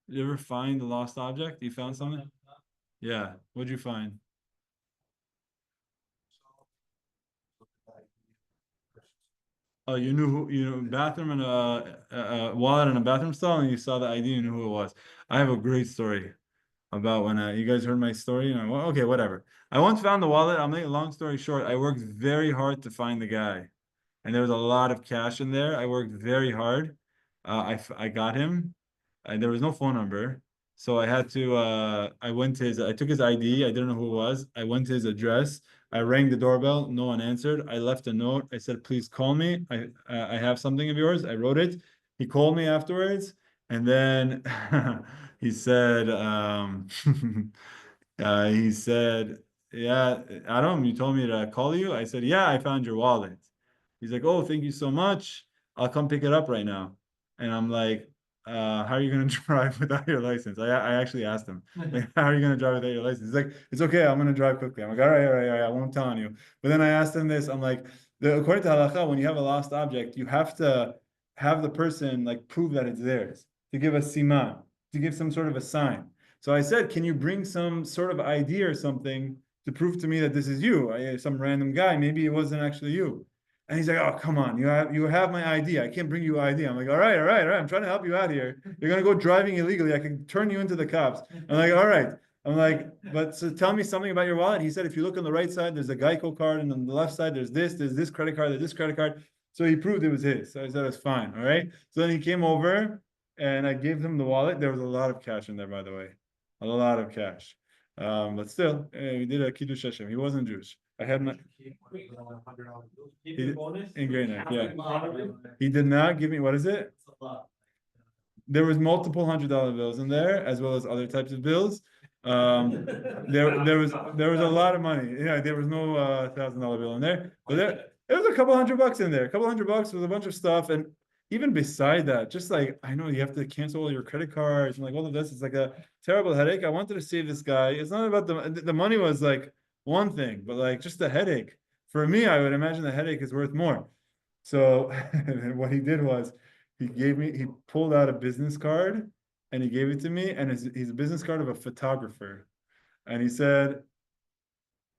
Did you ever find a lost object? You found something? Yeah. What'd you find? Oh, you knew bathroom and a wallet and a bathroom stall, and you saw the ID, you knew who it was. I have a great story about when you guys heard my story. Okay, whatever. I once found the wallet. I'll make a long story short. I worked very hard to find the guy, and there was a lot of cash in there. I worked very hard. I got him, and there was no phone number, so I had to. I took his ID. I didn't know who it was. I went to his address. I rang the doorbell. No one answered. I left a note. I said, "Please call me. I have something of yours." I wrote it. he called me afterwards, and then he said, he said, yeah, Adam, you told me to call you. I said, yeah, I found your wallet. He's like, oh, thank you so much. I'll come pick it up right now. And I'm like, how are you going to drive without your license? I actually asked him, like, how are you going to drive without your license? He's like, it's okay, I'm going to drive quickly. I'm like, all right, I won't tell on you. But then I asked him this, I'm like, according to Halacha, when you have a lost object, you have to have the person like prove that it's theirs, to give a siman, to give some sort of a sign. So I said, can you bring some sort of ID or something to prove to me that this is you? Some random guy, maybe it wasn't actually you. And he's like, oh, come on, you have my ID. I can't bring you ID. I'm like, all right. I'm trying to help you out here. You're gonna go driving illegally. I can turn you into the cops. I'm like, all right. I'm like, but so tell me something about your wallet. He said, if you look on the right side, there's a Geico card, and on the left side, there's this credit card, there's this credit card. So he proved it was his. So I said, it's fine. All right. So then he came over and I gave him the wallet. There was a lot of cash in there, by the way. A lot of cash. But still, we did a Kiddush Hashem. He wasn't Jewish. I had my in Great Neck, yeah. He did not give me, what is it? There was multiple $100 bills in there, as well as other types of bills. There was a lot of money. Yeah, there was no $1,000 bill in there, but there was a couple $100 in there. A couple $100 with a bunch of stuff, and even beside that, just like I know you have to cancel all your credit cards and like all of this. It's like a terrible headache. I wanted to save this guy. It's not about the money was like one thing, but like just the headache. For me, I would imagine the headache is worth more. So what he did was he pulled out a business card and he gave it to me, and he's a business card of a photographer. And he said,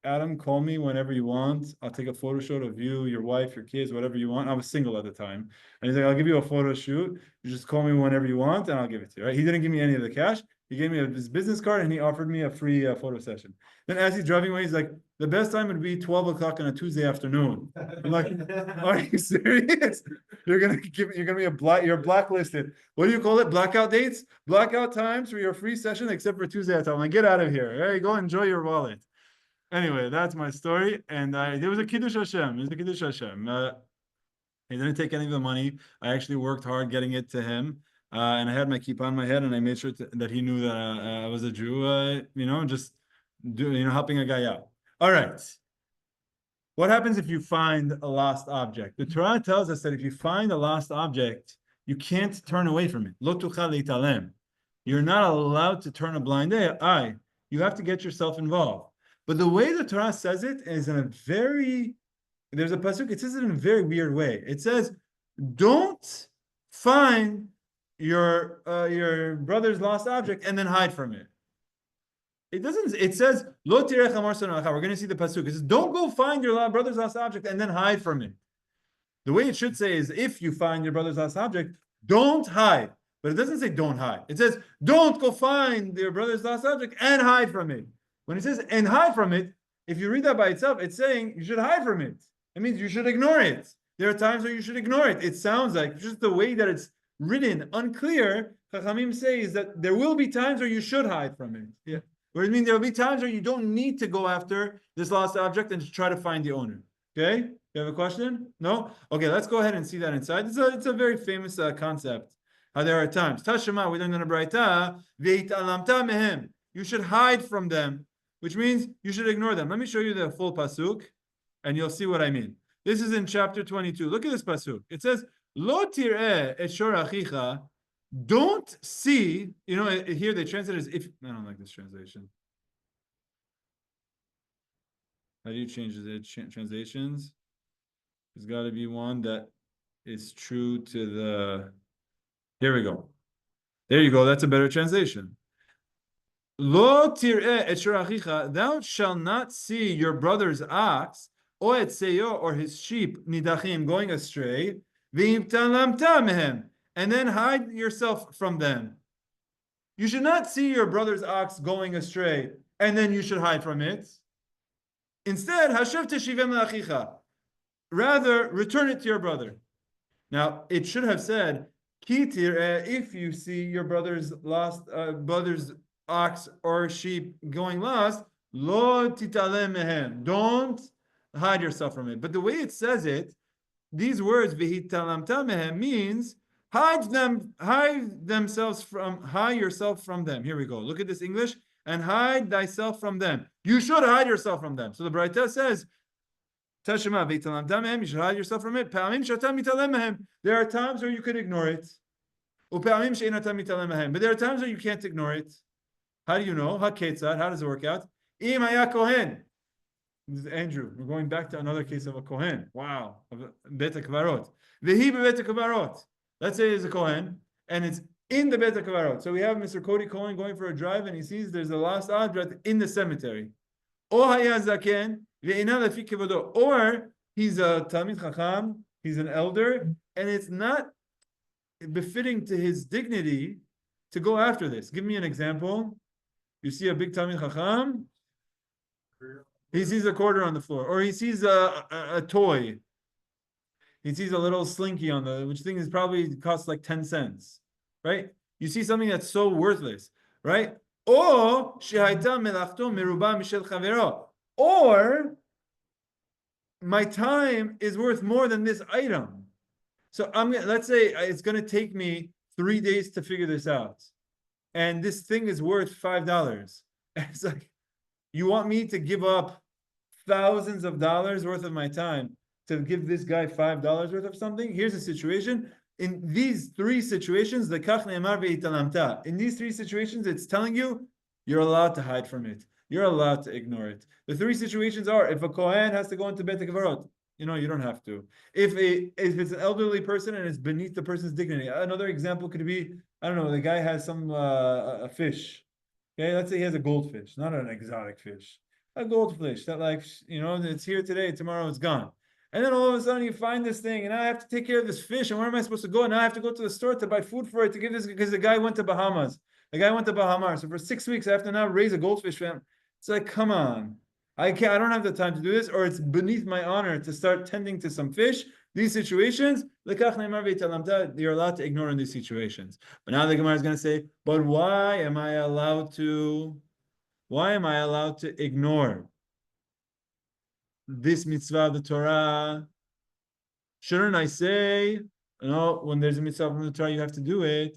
Adam, call me whenever you want. I'll take a photo shoot of you, your wife, your kids, whatever you want. I was single at the time. And he's like, I'll give you a photo shoot. You just call me whenever you want and I'll give it to you. Right? He didn't give me any of the cash. He gave me his business card and he offered me a free photo session. Then as he's driving away, he's like, the best time would be 12 o'clock on a Tuesday afternoon. I'm like, are you serious? You're gonna be you're blacklisted. What do you call it? Blackout dates? Blackout times for your free session, except for Tuesday at time. I'm like, get out of here. Hey, go enjoy your wallet. Anyway, that's my story. And there was a Kiddush Hashem. It was a Kiddush Hashem. He didn't take any of the money. I actually worked hard getting it to him. And I had my kippah on my head, and I made sure that he knew that I was a Jew, just helping a guy out. All right. What happens if you find a lost object? The Torah tells us that if you find a lost object, you can't turn away from it. Lo tuchal leitalem. You're not allowed to turn a blind eye. You have to get yourself involved. But the way the Torah says it is there's a pasuk, it says it in a very weird way. It says, don't find your brother's lost object and then hide from it. It says, Lo tirech amar sona'acha. We're going to see the pasuk. It says, don't go find your brother's lost object and then hide from it. The way it should say is, if you find your brother's lost object, don't hide. But it doesn't say don't hide. It says, don't go find your brother's lost object and hide from it. When it says and hide from it, if you read that by itself, it's saying you should hide from it. It means you should ignore it. There are times where you should ignore it. It sounds like just the way that it's written, unclear. Chachamim say is that there will be times where you should hide from it. Yeah. Where it means there will be times where you don't need to go after this lost object and to try to find the owner. Okay? You have a question? No? Okay, let's go ahead and see that inside. It's a very famous concept. How there are times. Tashema, we learned in the Baraita, ve'italamta mehem. You should hide from them, which means you should ignore them. Let me show you the full pasuk, and you'll see what I mean. This is in chapter 22. Look at this pasuk. It says, Lo tir'eh et shor achicha. Don't see, here they translate it as if. I don't like this translation. How do you change the translations? There's got to be one that is true to the. Here we go. There you go. That's a better translation. Lo tir'eh et shor achicha. Thou shalt not see your brother's ox, o et seyo, or his sheep, nidachim, going astray, v'im talamta mehem, and then hide yourself from them. You should not see your brother's ox going astray, and then you should hide from it. Instead, hashav teshivem le'achicha. Rather, return it to your brother. Now, it should have said, ki tir'eh, if you see your brother's ox or sheep going lost, lo titalem mehem. Don't hide yourself from it. But the way it says it, these words, v'hitalamta mehem, means hide yourself from them. Here we go. Look at this English. And hide thyself from them. You should hide yourself from them. So the Baraita says, Tashema v'italam damehem, you should hide yourself from it. Pa'amim shatam mitalem mehem. There are times where you could ignore it. U'pa'amim she'inatam mitalem mehem. But there are times where you can't ignore it. How do you know? Haketzad, how does it work out? Im haya kohen. This is Andrew. We're going back to another case of a Kohen. Wow. Of Bet HaKvarot. V'hi be'bet HaKvarot. Let's say it's a Kohen, and it's in the Bet HaKvarot. So we have Mr. Cody Cohen going for a drive, and he sees there's a lost object in the cemetery. Or he's a Talmid Chacham, he's an elder, and it's not befitting to his dignity to go after this. Give me an example. You see a big Talmid Chacham, he sees a quarter on the floor, or he sees a toy. He sees a little slinky on which thing is probably costs like 10 cents. Right? You see something that's so worthless, right? Or my time is worth more than this item. So let's say it's gonna take me 3 days to figure this out. And this thing is worth $5. It's like, you want me to give up thousands of dollars worth of my time to give this guy $5 worth of something? Here's the situation. In these three situations, the kach ne'emar ve'italamta. In these three situations, it's telling you you're allowed to hide from it. You're allowed to ignore it. The three situations are: if a Kohen has to go into Bet HaKvarot, you don't have to. If it's an elderly person and it's beneath the person's dignity. Another example could be, I don't know, the guy has some a fish. Okay, let's say he has a goldfish, not an exotic fish, a goldfish that it's here today, tomorrow it's gone. And then all of a sudden you find this thing, and I have to take care of this fish. And where am I supposed to go? And now I have to go to the store to buy food for it to give this, because the guy went to Bahamas. The guy went to Bahamas. So for 6 weeks, I have to now raise a goldfish for him. It's like, come on. I don't have the time to do this, or it's beneath my honor to start tending to some fish. These situations, you're allowed to ignore in these situations. But now the Gemara is going to say, but why am I allowed to ignore this mitzvah of the Torah? Shouldn't I say, when there's a mitzvah from the Torah, you have to do it?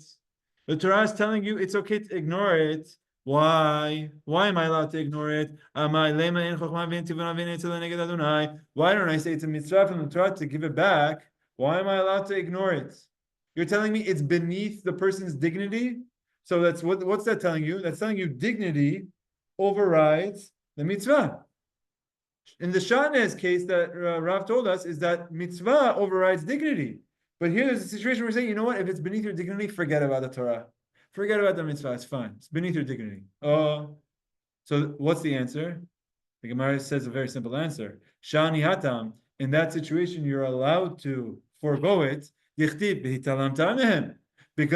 The Torah is telling you it's okay to ignore it. Why? Why am I allowed to ignore it? Why don't I say it's a mitzvah from the Torah to give it back? Why am I allowed to ignore it? You're telling me it's beneath the person's dignity? So that's what's that telling you? That's telling you dignity overrides the mitzvah. In the Shatnez case that Rav told us is that mitzvah overrides dignity. But here there's a situation where we're saying, you know what? If it's beneath your dignity, forget about the Torah. Forget about the mitzvah. It's fine. It's beneath your dignity. So what's the answer? The Gemara says a very simple answer. Shani hatam. In that situation, you're allowed to forego it. Because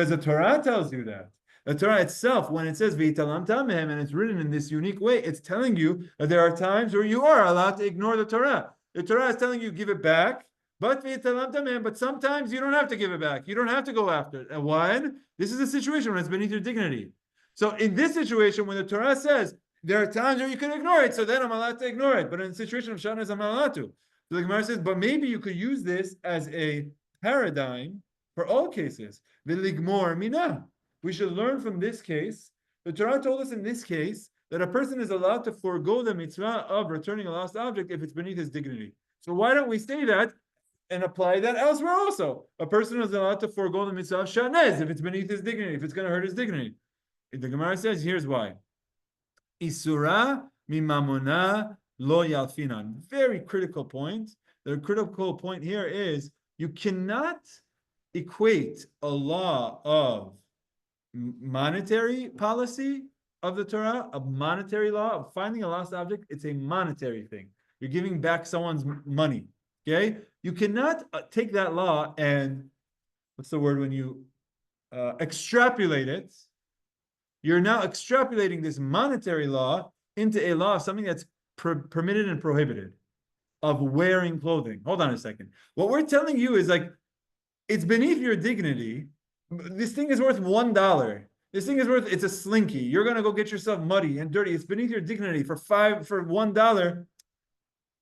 the Torah tells you that. The Torah itself, when it says v'italam tamehem, and it's written in this unique way, it's telling you that there are times where you are allowed to ignore the Torah. The Torah is telling you give it back, but v'italam tamehem, but sometimes you don't have to give it back. You don't have to go after it. And why? This is a situation when it's beneath your dignity. So in this situation, when the Torah says there are times where you can ignore it, so then I'm allowed to ignore it. But in the situation of Shatnez, I'm not allowed to. So the Gemara says, but maybe you could use this as a paradigm for all cases. V'ligmor minah. We should learn from this case. The Torah told us in this case that a person is allowed to forego the mitzvah of returning a lost object if it's beneath his dignity. So why don't we say that and apply that elsewhere also? A person is allowed to forego the mitzvah of Shatnez if it's beneath his dignity, if it's going to hurt his dignity. The Gemara says, here's why. Isura mimamona lo yalfinan. Very critical point. The critical point here is you cannot equate a law of monetary policy of the Torah, a monetary law of finding a lost object. It's a monetary thing. You're giving back someone's money. Okay? You cannot take that law and, what's the word when you extrapolate it? You're now extrapolating this monetary law into a law of something that's permitted and prohibited, of wearing clothing. Hold on a second. What we're telling you is like, it's beneath your dignity. This thing is worth $1. This thing is worth, it's a slinky. You're going to go get yourself muddy and dirty. It's beneath your dignity for $1.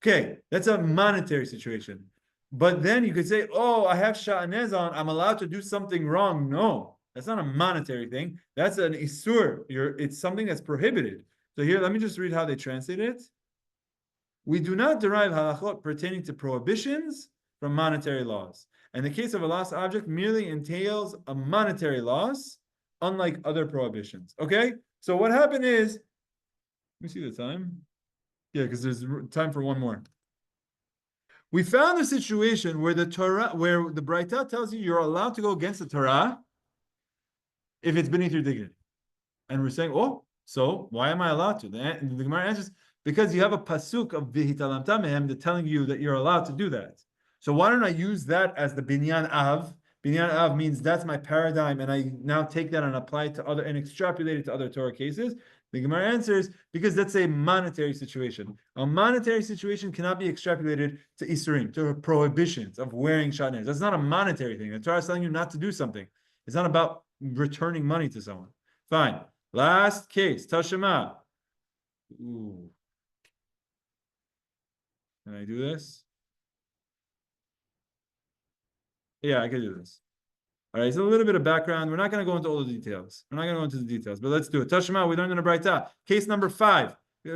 Okay, that's a monetary situation. But then you could say, oh, I have Shatnez on, I'm allowed to do something wrong. No, that's not a monetary thing. That's an isur. It's something that's prohibited. So here, let me just read how they translate it. We do not derive halachot pertaining to prohibitions from monetary laws. And the case of a lost object merely entails a monetary loss, unlike other prohibitions. Okay? So what happened is, let me see the time. Yeah, because there's time for one more. We found a situation where the Torah, where the Baraita tells you you're allowed to go against the Torah if it's beneath your dignity. And we're saying, oh, so why am I allowed to? The Gemara answers, because you have a pasuk of V'hitalamta mehem that's telling you that you're allowed to do that. So why don't I use that as the binyan av? Binyan av means that's my paradigm, and I now take that and apply it to other and extrapolate it to other Torah cases. The Gemara answers, because that's a monetary situation. A monetary situation cannot be extrapolated to isurim, to prohibitions of wearing shatnez. That's not a monetary thing. The Torah is telling you not to do something. It's not about returning money to someone. Fine. Last case, Tashema. Ooh. Can I do this? Yeah, I can do this. All right, so a little bit of background. We're not going to go into all the details. We're not going to go into the details, but let's do it. Tashema, we learned in the Baraita. Case number 5.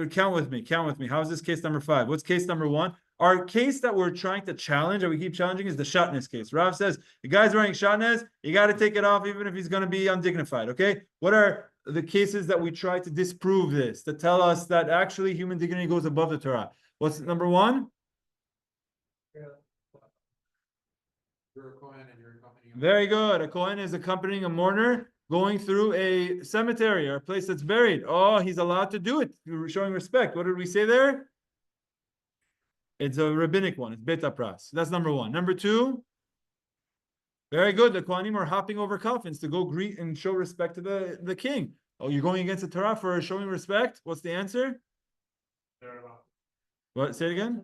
Count with me. Count with me. How is this case number 5? What's case number 1? Our case that we're trying to challenge, and we keep challenging, is the Shatnez case. Rav says, the guy's wearing Shatnez, you got to take it off even if he's going to be undignified, okay? What are the cases that we try to disprove this, to tell us that actually human dignity goes above the Torah? What's number 1? You're a Kohen and you're accompanying. Very good. A Kohen is accompanying a mourner going through a cemetery or a place that's buried. Oh, he's allowed to do it, showing respect. What did we say there? It's a rabbinic one. It's beta pras. That's number 1. Number 2, very good. The Kohanim are hopping over coffins to go greet and show respect to the king. Oh, you're going against the Torah for showing respect? What's the answer? What? Say it again.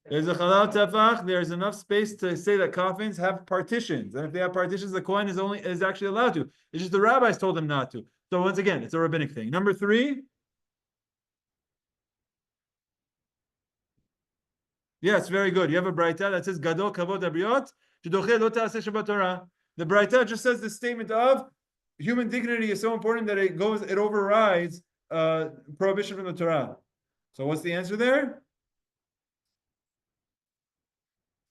There's a halal tefach. There's enough space to say that coffins have partitions, and if they have partitions, the Kohen is actually allowed to. It's just the rabbis told him not to. So once again, it's a rabbinic thing. Number 3. Yes, very good. You have a Baraita that says Gadol kavod abriot shedoche lo ta'aseh shabbat Torah. The Baraita just says the statement of human dignity is so important that it overrides prohibition from the Torah. So what's the answer there?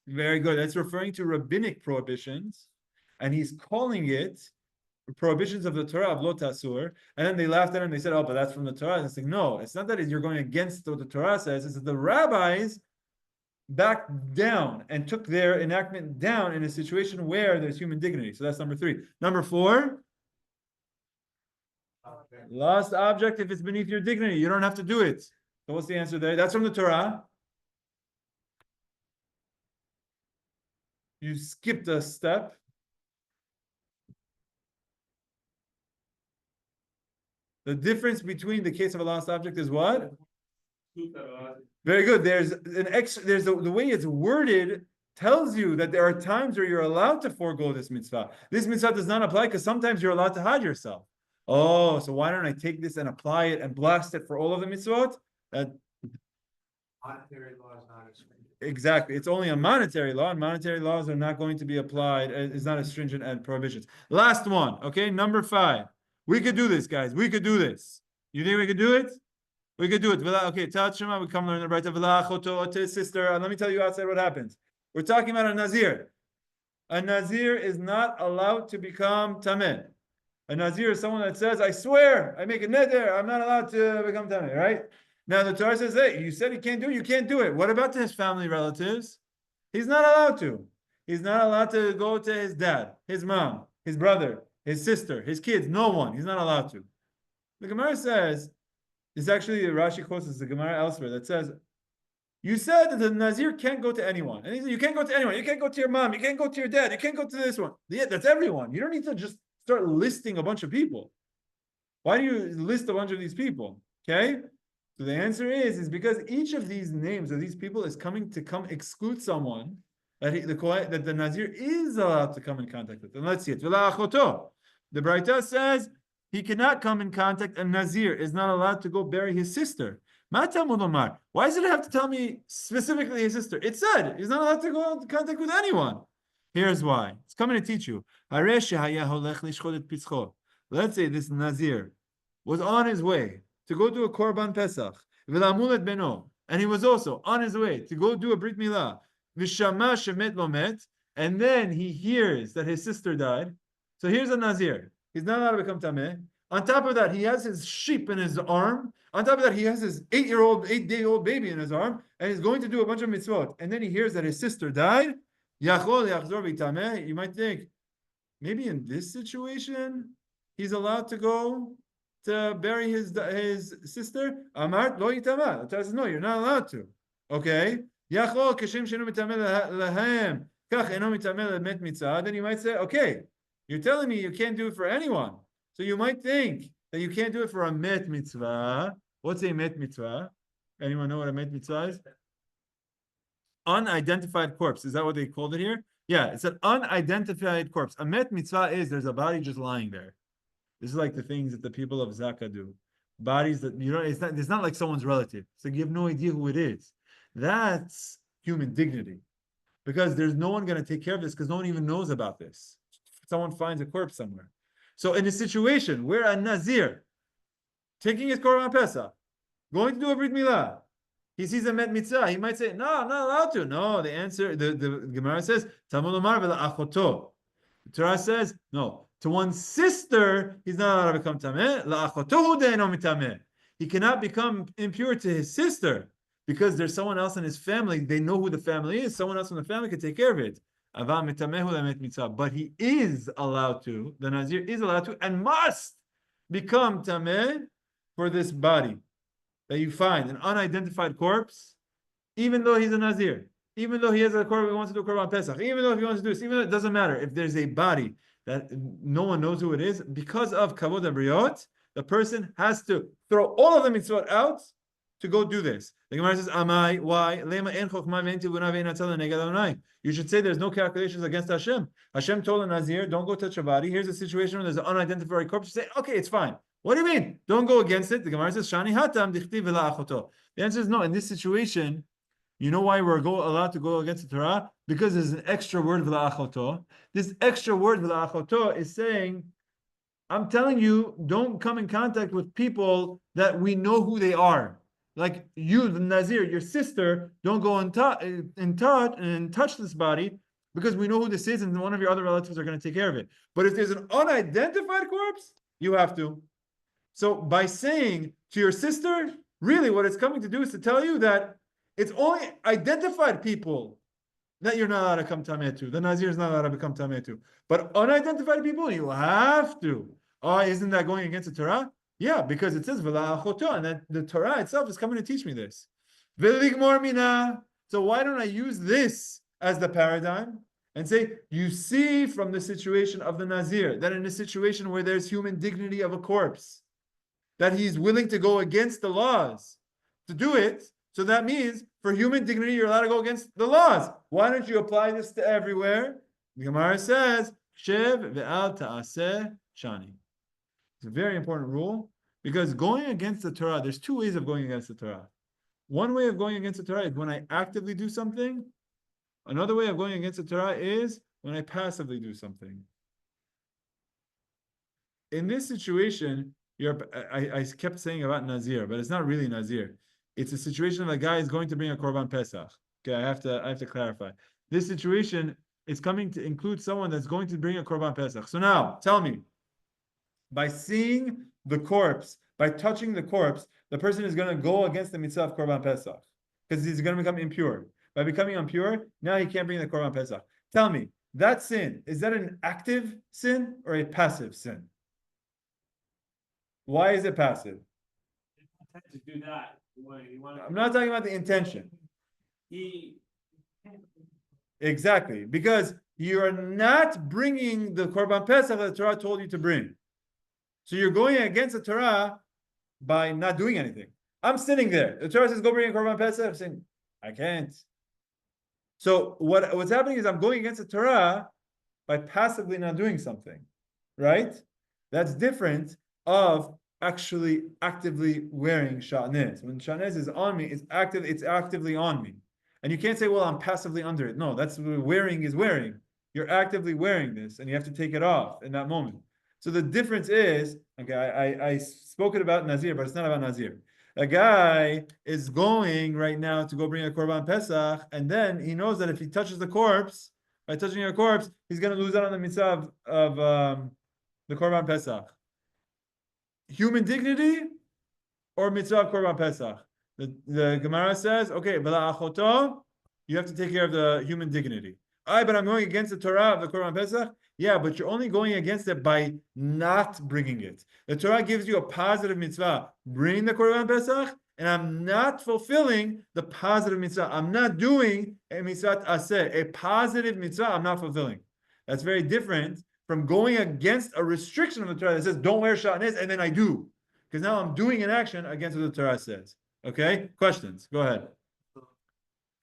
Very good. That's referring to rabbinic prohibitions, and he's calling it prohibitions of the Torah of lo tasur. And then they laughed at him. They said, "Oh, but that's from the Torah." And it's like, no, it's not that you're going against what the Torah says. It's that the rabbis backed down and took their enactment down in a situation where there's human dignity. So that's number 3. Number 4. Lost object, if it's beneath your dignity, you don't have to do it. So what's the answer there? That's from the Torah. You skipped a step. The difference between the case of a lost object is what? Very good. There's the way it's worded tells you that there are times where you're allowed to forego this mitzvah. This mitzvah does not apply because sometimes you're allowed to hide yourself. Oh, so why don't I take this and apply it and blast it for all of the mitzvot? Monetary law is not as Exactly. It's only a monetary law, and monetary laws are not going to be applied. It's not as stringent as prohibitions. Last one, okay? Number 5. We could do this, guys. We could do this. You think we could do it? We could do it. Okay, Ta'at Shema, we come learn the Baraita. V'la sister. And let me tell you outside what happens. We're talking about a Nazir. A Nazir is not allowed to become Tamei. A Nazir is someone that says, I swear, I make a neder, I'm not allowed to become Tamei, right? Now the Torah says, hey, you said he can't do it, you can't do it. What about his family relatives? He's not allowed to. He's not allowed to go to his dad, his mom, his brother, his sister, his kids, no one. He's not allowed to. The Gemara says, it's actually Rashi quotes the Gemara elsewhere that says, you said that the Nazir can't go to anyone. And he said, you can't go to anyone. You can't go to your mom. You can't go to your dad. You can't go to this one. Yeah, that's everyone. You don't need to just start listing a bunch of people. Why do you list a bunch of these people? Okay? So the answer is because each of these names of these people is coming to exclude someone that that the Nazir is allowed to come in contact with. And let's see it. The Baraita says he cannot come in contact. A Nazir is not allowed to go bury his sister. Why does it have to tell me specifically his sister? It said he's not allowed to go into contact with anyone. Here's why. It's coming to teach you. Let's say this Nazir was on his way to go do a Korban Pesach, and he was also on his way to go do a Brit Milah, and then he hears that his sister died. So here's a Nazir. He's not allowed to become Tamei. On top of that, he has his sheep in his arm. On top of that, he has his 8-day-old baby in his arm, and he's going to do a bunch of mitzvot. And then he hears that his sister died. You might think, maybe in this situation, he's allowed to go to bury his sister. Amart lo yitama. The Torah says, no, you're not allowed to. Okay? Then you might say, okay, you're telling me you can't do it for anyone. So you might think that you can't do it for a met mitzvah. What's a met mitzvah? Anyone know what a met mitzvah is? Unidentified corpse. Is that what they called it here? Yeah, it's an unidentified corpse. A met mitzvah is there's a body just lying there. This is like the things that the people of Zaka do. Bodies that, it's not like someone's relative. So you have no idea who it is. That's human dignity. Because there's no one going to take care of this because no one even knows about this. Someone finds a corpse somewhere. So in a situation where a Nazir taking his Korban Pesach, going to do a Brit Milah, he sees a met mitzvah, he might say, no, I'm not allowed to. No, the answer, the Gemara says, Tamul Omar v'la achoto. The Torah says, no, to one's sister, he's not allowed to become tameh. La achoto de'eno mitameh. He cannot become impure to his sister because there's someone else in his family. They know who the family is. Someone else in the family can take care of it. But he is allowed to, the Nazir is allowed to, and must become tameh for this body that you find, an unidentified corpse, even though he's a Nazir, even though he has a korban, he wants to do Korban Pesach, even though if he wants to do this, even though it doesn't matter, if there's a body that no one knows who it is, because of Kavod HaBriot, the person has to throw all of the mitzvot out to go do this. The Gemara says, Amai, why? You should say there's no calculations against Hashem. Hashem told a Nazir, don't go touch a body. Here's a situation where there's an unidentified corpse. You say, okay, it's fine. What do you mean? Don't go against it. The Gemara says, Shani hatam dichtiv v'la achoto. The answer is no. In this situation, you know why we're allowed to go against the Torah? Because there's an extra word v'la achoto. This extra word v'la achoto is saying, I'm telling you, don't come in contact with people that we know who they are. Like you, the Nazir, your sister, don't go and touch this body because we know who this is and one of your other relatives are going to take care of it. But if there's an unidentified corpse, you have to. So by saying to your sister, really what it's coming to do is to tell you that it's only identified people that you're not allowed to come tameh to. The Nazir is not allowed to become tameh to. But unidentified people, you have to. Oh, isn't that going against the Torah? Yeah, because it says v'la achoto, and that the Torah itself is coming to teach me this. V'ligmor mina. So why don't I use this as the paradigm and say, you see from the situation of the Nazir that in a situation where there's human dignity of a corpse, that he's willing to go against the laws to do it. So that means for human dignity, you're allowed to go against the laws. Why don't you apply this to everywhere? The Gemara says, Shev ve'al ta'aseh shani. It's a very important rule because going against the Torah, there's two ways of going against the Torah. One way of going against the Torah is when I actively do something. Another way of going against the Torah is when I passively do something. In this situation, I kept saying about Nazir, but it's not really Nazir. It's a situation of a guy is going to bring a Korban Pesach. Okay, I have to clarify. This situation is coming to include someone that's going to bring a Korban Pesach. So now, tell me, by seeing the corpse, by touching the corpse, the person is going to go against the mitzvah of Korban Pesach because he's going to become impure. By becoming impure, now he can't bring the Korban Pesach. Tell me, that sin, is that an active sin or a passive sin? Why is it passive? To do that. I'm not talking about the intention. Exactly, because you're not bringing the Korban Pesach that the Torah told you to bring. So you're going against the Torah by not doing anything. I'm sitting there. The Torah says, go bring a Korban Pesach. I'm saying, I can't. So what's happening is I'm going against the Torah by passively not doing something, right? That's different of actually actively wearing Shatnez. When Shatnez is on me, it's actively on me. And you can't say, well, I'm passively under it. No, that's what wearing is wearing. You're actively wearing this, and you have to take it off in that moment. So the difference is, okay, I spoke about Nazir, but it's not about Nazir. A guy is going right now to go bring a Korban Pesach, and then he knows that if he touches the corpse, by touching a corpse, he's going to lose out on the mitzvah of the Korban Pesach. Human dignity or mitzvah of Korban Pesach? The Gemara says, okay, Berachot, you have to take care of the human dignity. But I'm going against the Torah of the Korban Pesach. Yeah, but you're only going against it by not bringing it. The Torah gives you a positive mitzvah. Bring the Korban Pesach, and I'm not fulfilling the positive mitzvah. I'm not doing a mitzvah aseh, a positive mitzvah I'm not fulfilling. That's very different from going against a restriction of the Torah that says, don't wear Shatnez, and then I do. Because now I'm doing an action against what the Torah says. Okay? Questions? Go ahead.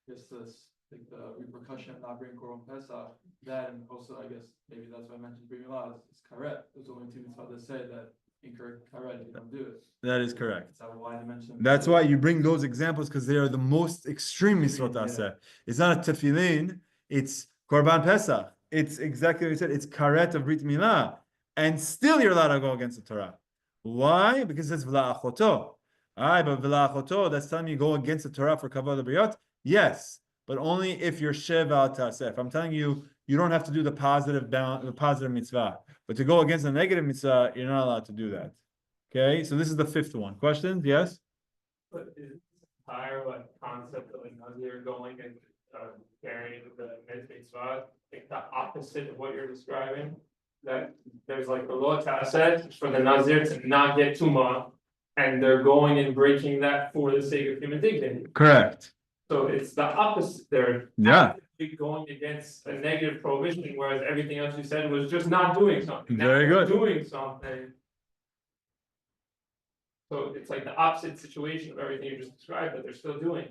Just this, like the repercussion of not bringing Korban Pesach, that, and also, I guess, maybe that's why I mentioned bringing law, is karet. There's only two mitzvahs that say that incur karet if you don't do it. That is correct. Is that why I mentioned? That's why you bring those examples, because they are the most extreme mitzvot aseh. It's not a tefillin, it's Korban Pesach. It's exactly what you said. It's karet of Brit Milah. And still you're allowed to go against the Torah. Why? Because it's v'la'achoto. But v'la'achoto, that's telling you go against the Torah for kavod habriyot. Yes, but only if you're sheva taseh. If I'm telling you, you don't have to do the positive mitzvah. But to go against the negative mitzvah, you're not allowed to do that. Okay, so this is the fifth one. Questions? Yes? But is this entire like concept of like Nazir going and carrying the mitzvah, like the opposite of what you're describing? That there's like the law said for the Nazir to not get tuma, and they're going and breaking that for the sake of human dignity. Correct. So it's the opposite. They're actively going against a negative prohibition, whereas everything else you said was just not doing something. Very good. Doing something. So it's like the opposite situation of everything you just described, but they're still doing.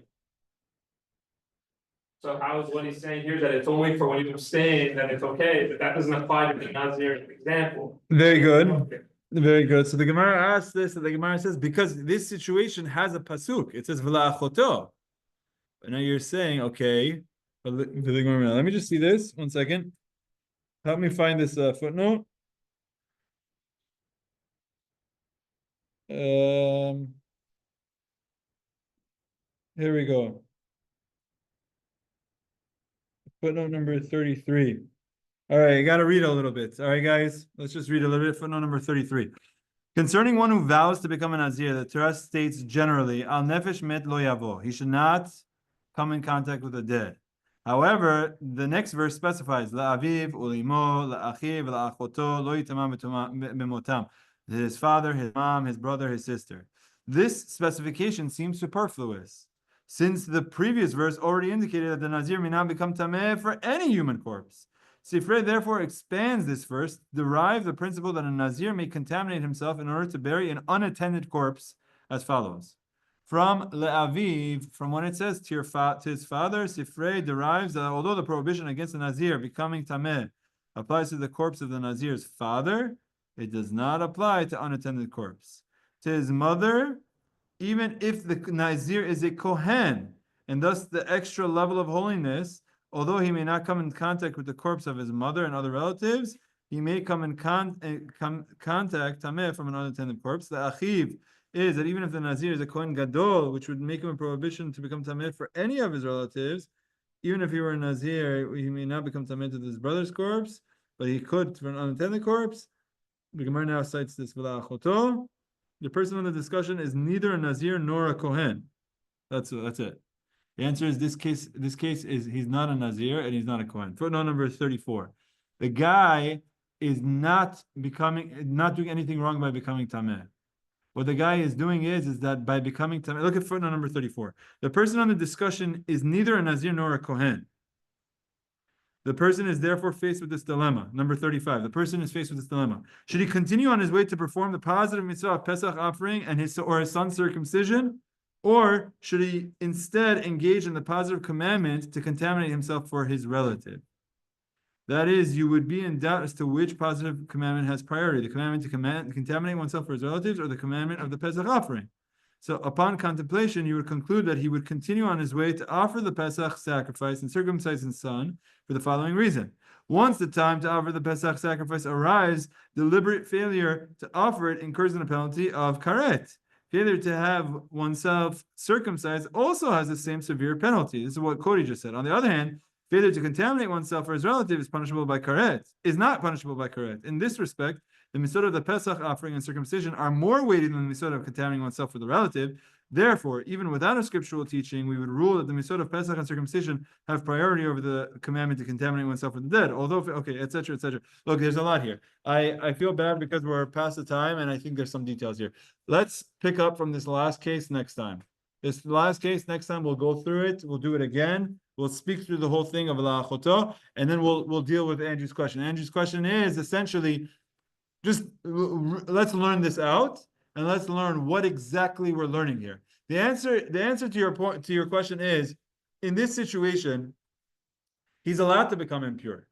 So how is what he's saying here that it's only for when you abstain that it's okay, but that doesn't apply to the Nazir example. Very good. Okay. Very good. So the Gemara asks this, and the Gemara says, because this situation has a pasuk, it says v'la'achoto. And now you're saying, okay, but let me just see this. 1 second. Help me find this footnote. Here we go. Footnote number 33. All right, you got to read a little bit. All right, guys, let's just read a little bit. Footnote number 33. Concerning one who vows to become a Nazir, the Torah states generally, Al nefesh met lo yavo. He should not come in contact with the dead. However, the next verse specifies, La'aviv, ulimo, la'achiv, la'achoto, lo yitamam b'motam. His father, his mom, his brother, his sister. This specification seems superfluous, since the previous verse already indicated that the Nazir may not become Tamei for any human corpse. Sifrei therefore expands this verse, derive the principle that a Nazir may contaminate himself in order to bury an unattended corpse as follows. From Le'aviv, from when it says to his father, Sifrei derives that although the prohibition against the Nazir becoming Tamei applies to the corpse of the Nazir's father, it does not apply to unattended corpse. To his mother, even if the Nazir is a Kohen, and thus the extra level of holiness, although he may not come in contact with the corpse of his mother and other relatives, he may come in contact Tamei from an unattended corpse. The Achiv is that even if the Nazir is a Kohen Gadol, which would make him a prohibition to become Tamei for any of his relatives, even if he were a Nazir, he may not become Tamei to his brother's corpse, but he could for an unattended corpse. The Gemara now cites this v'la'achoto. The person in the discussion is neither a Nazir nor a Kohen. That's it. The answer is this case is he's not a Nazir and he's not a Kohen. Footnote number 34. The guy is not doing anything wrong by becoming Tameh. What the guy is doing is that by becoming Tameh, look at footnote number 34. The person on the discussion is neither a Nazir nor a Kohen. The person is therefore faced with this dilemma. Number 35. The person is faced with this dilemma. Should he continue on his way to perform the positive mitzvah of Pesach offering and his son's circumcision? Or should he instead engage in the positive commandment to contaminate himself for his relative? That is, you would be in doubt as to which positive commandment has priority, the commandment to contaminate oneself for his relatives, or the commandment of the Pesach offering. So upon contemplation, you would conclude that he would continue on his way to offer the Pesach sacrifice and circumcise his son for the following reason. Once the time to offer the Pesach sacrifice arrives, deliberate failure to offer it incurs in a penalty of karet. Failure to have oneself circumcised also has the same severe penalty. This is what Cody just said. On the other hand, failure to contaminate oneself or his relative is punishable by karet, is not punishable by karet. In this respect, the mitzvot of the Pesach offering and circumcision are more weighty than the mitzvot of contaminating oneself for the relative. Therefore, even without a scriptural teaching, we would rule that the mitzvot of Pesach and circumcision have priority over the commandment to contaminate oneself for the dead. Although, okay, etc., etc. Look, there's a lot here. I feel bad because we're past the time, and I think there's some details here. Let's pick up from this last case next time. This last case next time, we'll go through it. We'll do it again. We'll speak through the whole thing of Halacha, and then we'll deal with Andrew's question. Andrew's question is essentially, just let's learn this out, and let's learn what exactly we're learning here. The answer to your point, to your question is, in this situation, he's allowed to become impure.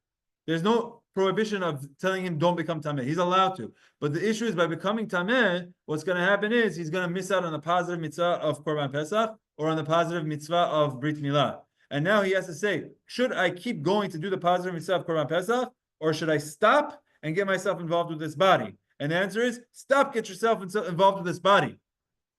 There's no prohibition of telling him don't become Tamei. He's allowed to. But the issue is by becoming Tamei, what's going to happen is he's going to miss out on the positive mitzvah of Korban Pesach or on the positive mitzvah of Brit Milah. And now he has to say, should I keep going to do the positive mitzvah of Korban Pesach, or should I stop and get myself involved with this body? And the answer is, stop, get yourself involved with this body.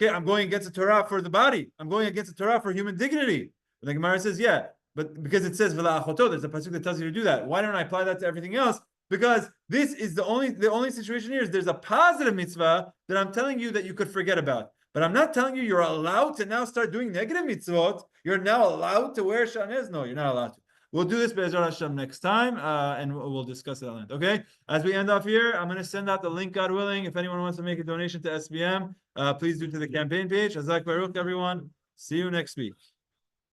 Okay, I'm going against the Torah for the body. I'm going against the Torah for human dignity. But the Gemara says, yeah, but because it says V'la'achoto, there's a pasuk that tells you to do that. Why don't I apply that to everything else? Because this is the only situation here is there's a positive mitzvah that I'm telling you that you could forget about. But I'm not telling you you're allowed to now start doing negative mitzvot. You're now allowed to wear Shatnez. No, you're not allowed to. We'll do this Be'ezrat Hashem next time, and we'll discuss it at length. Okay? As we end off here, I'm going to send out the link, God willing. If anyone wants to make a donation to SBM, please do to the campaign page. Hazak Baruch, everyone. See you next week.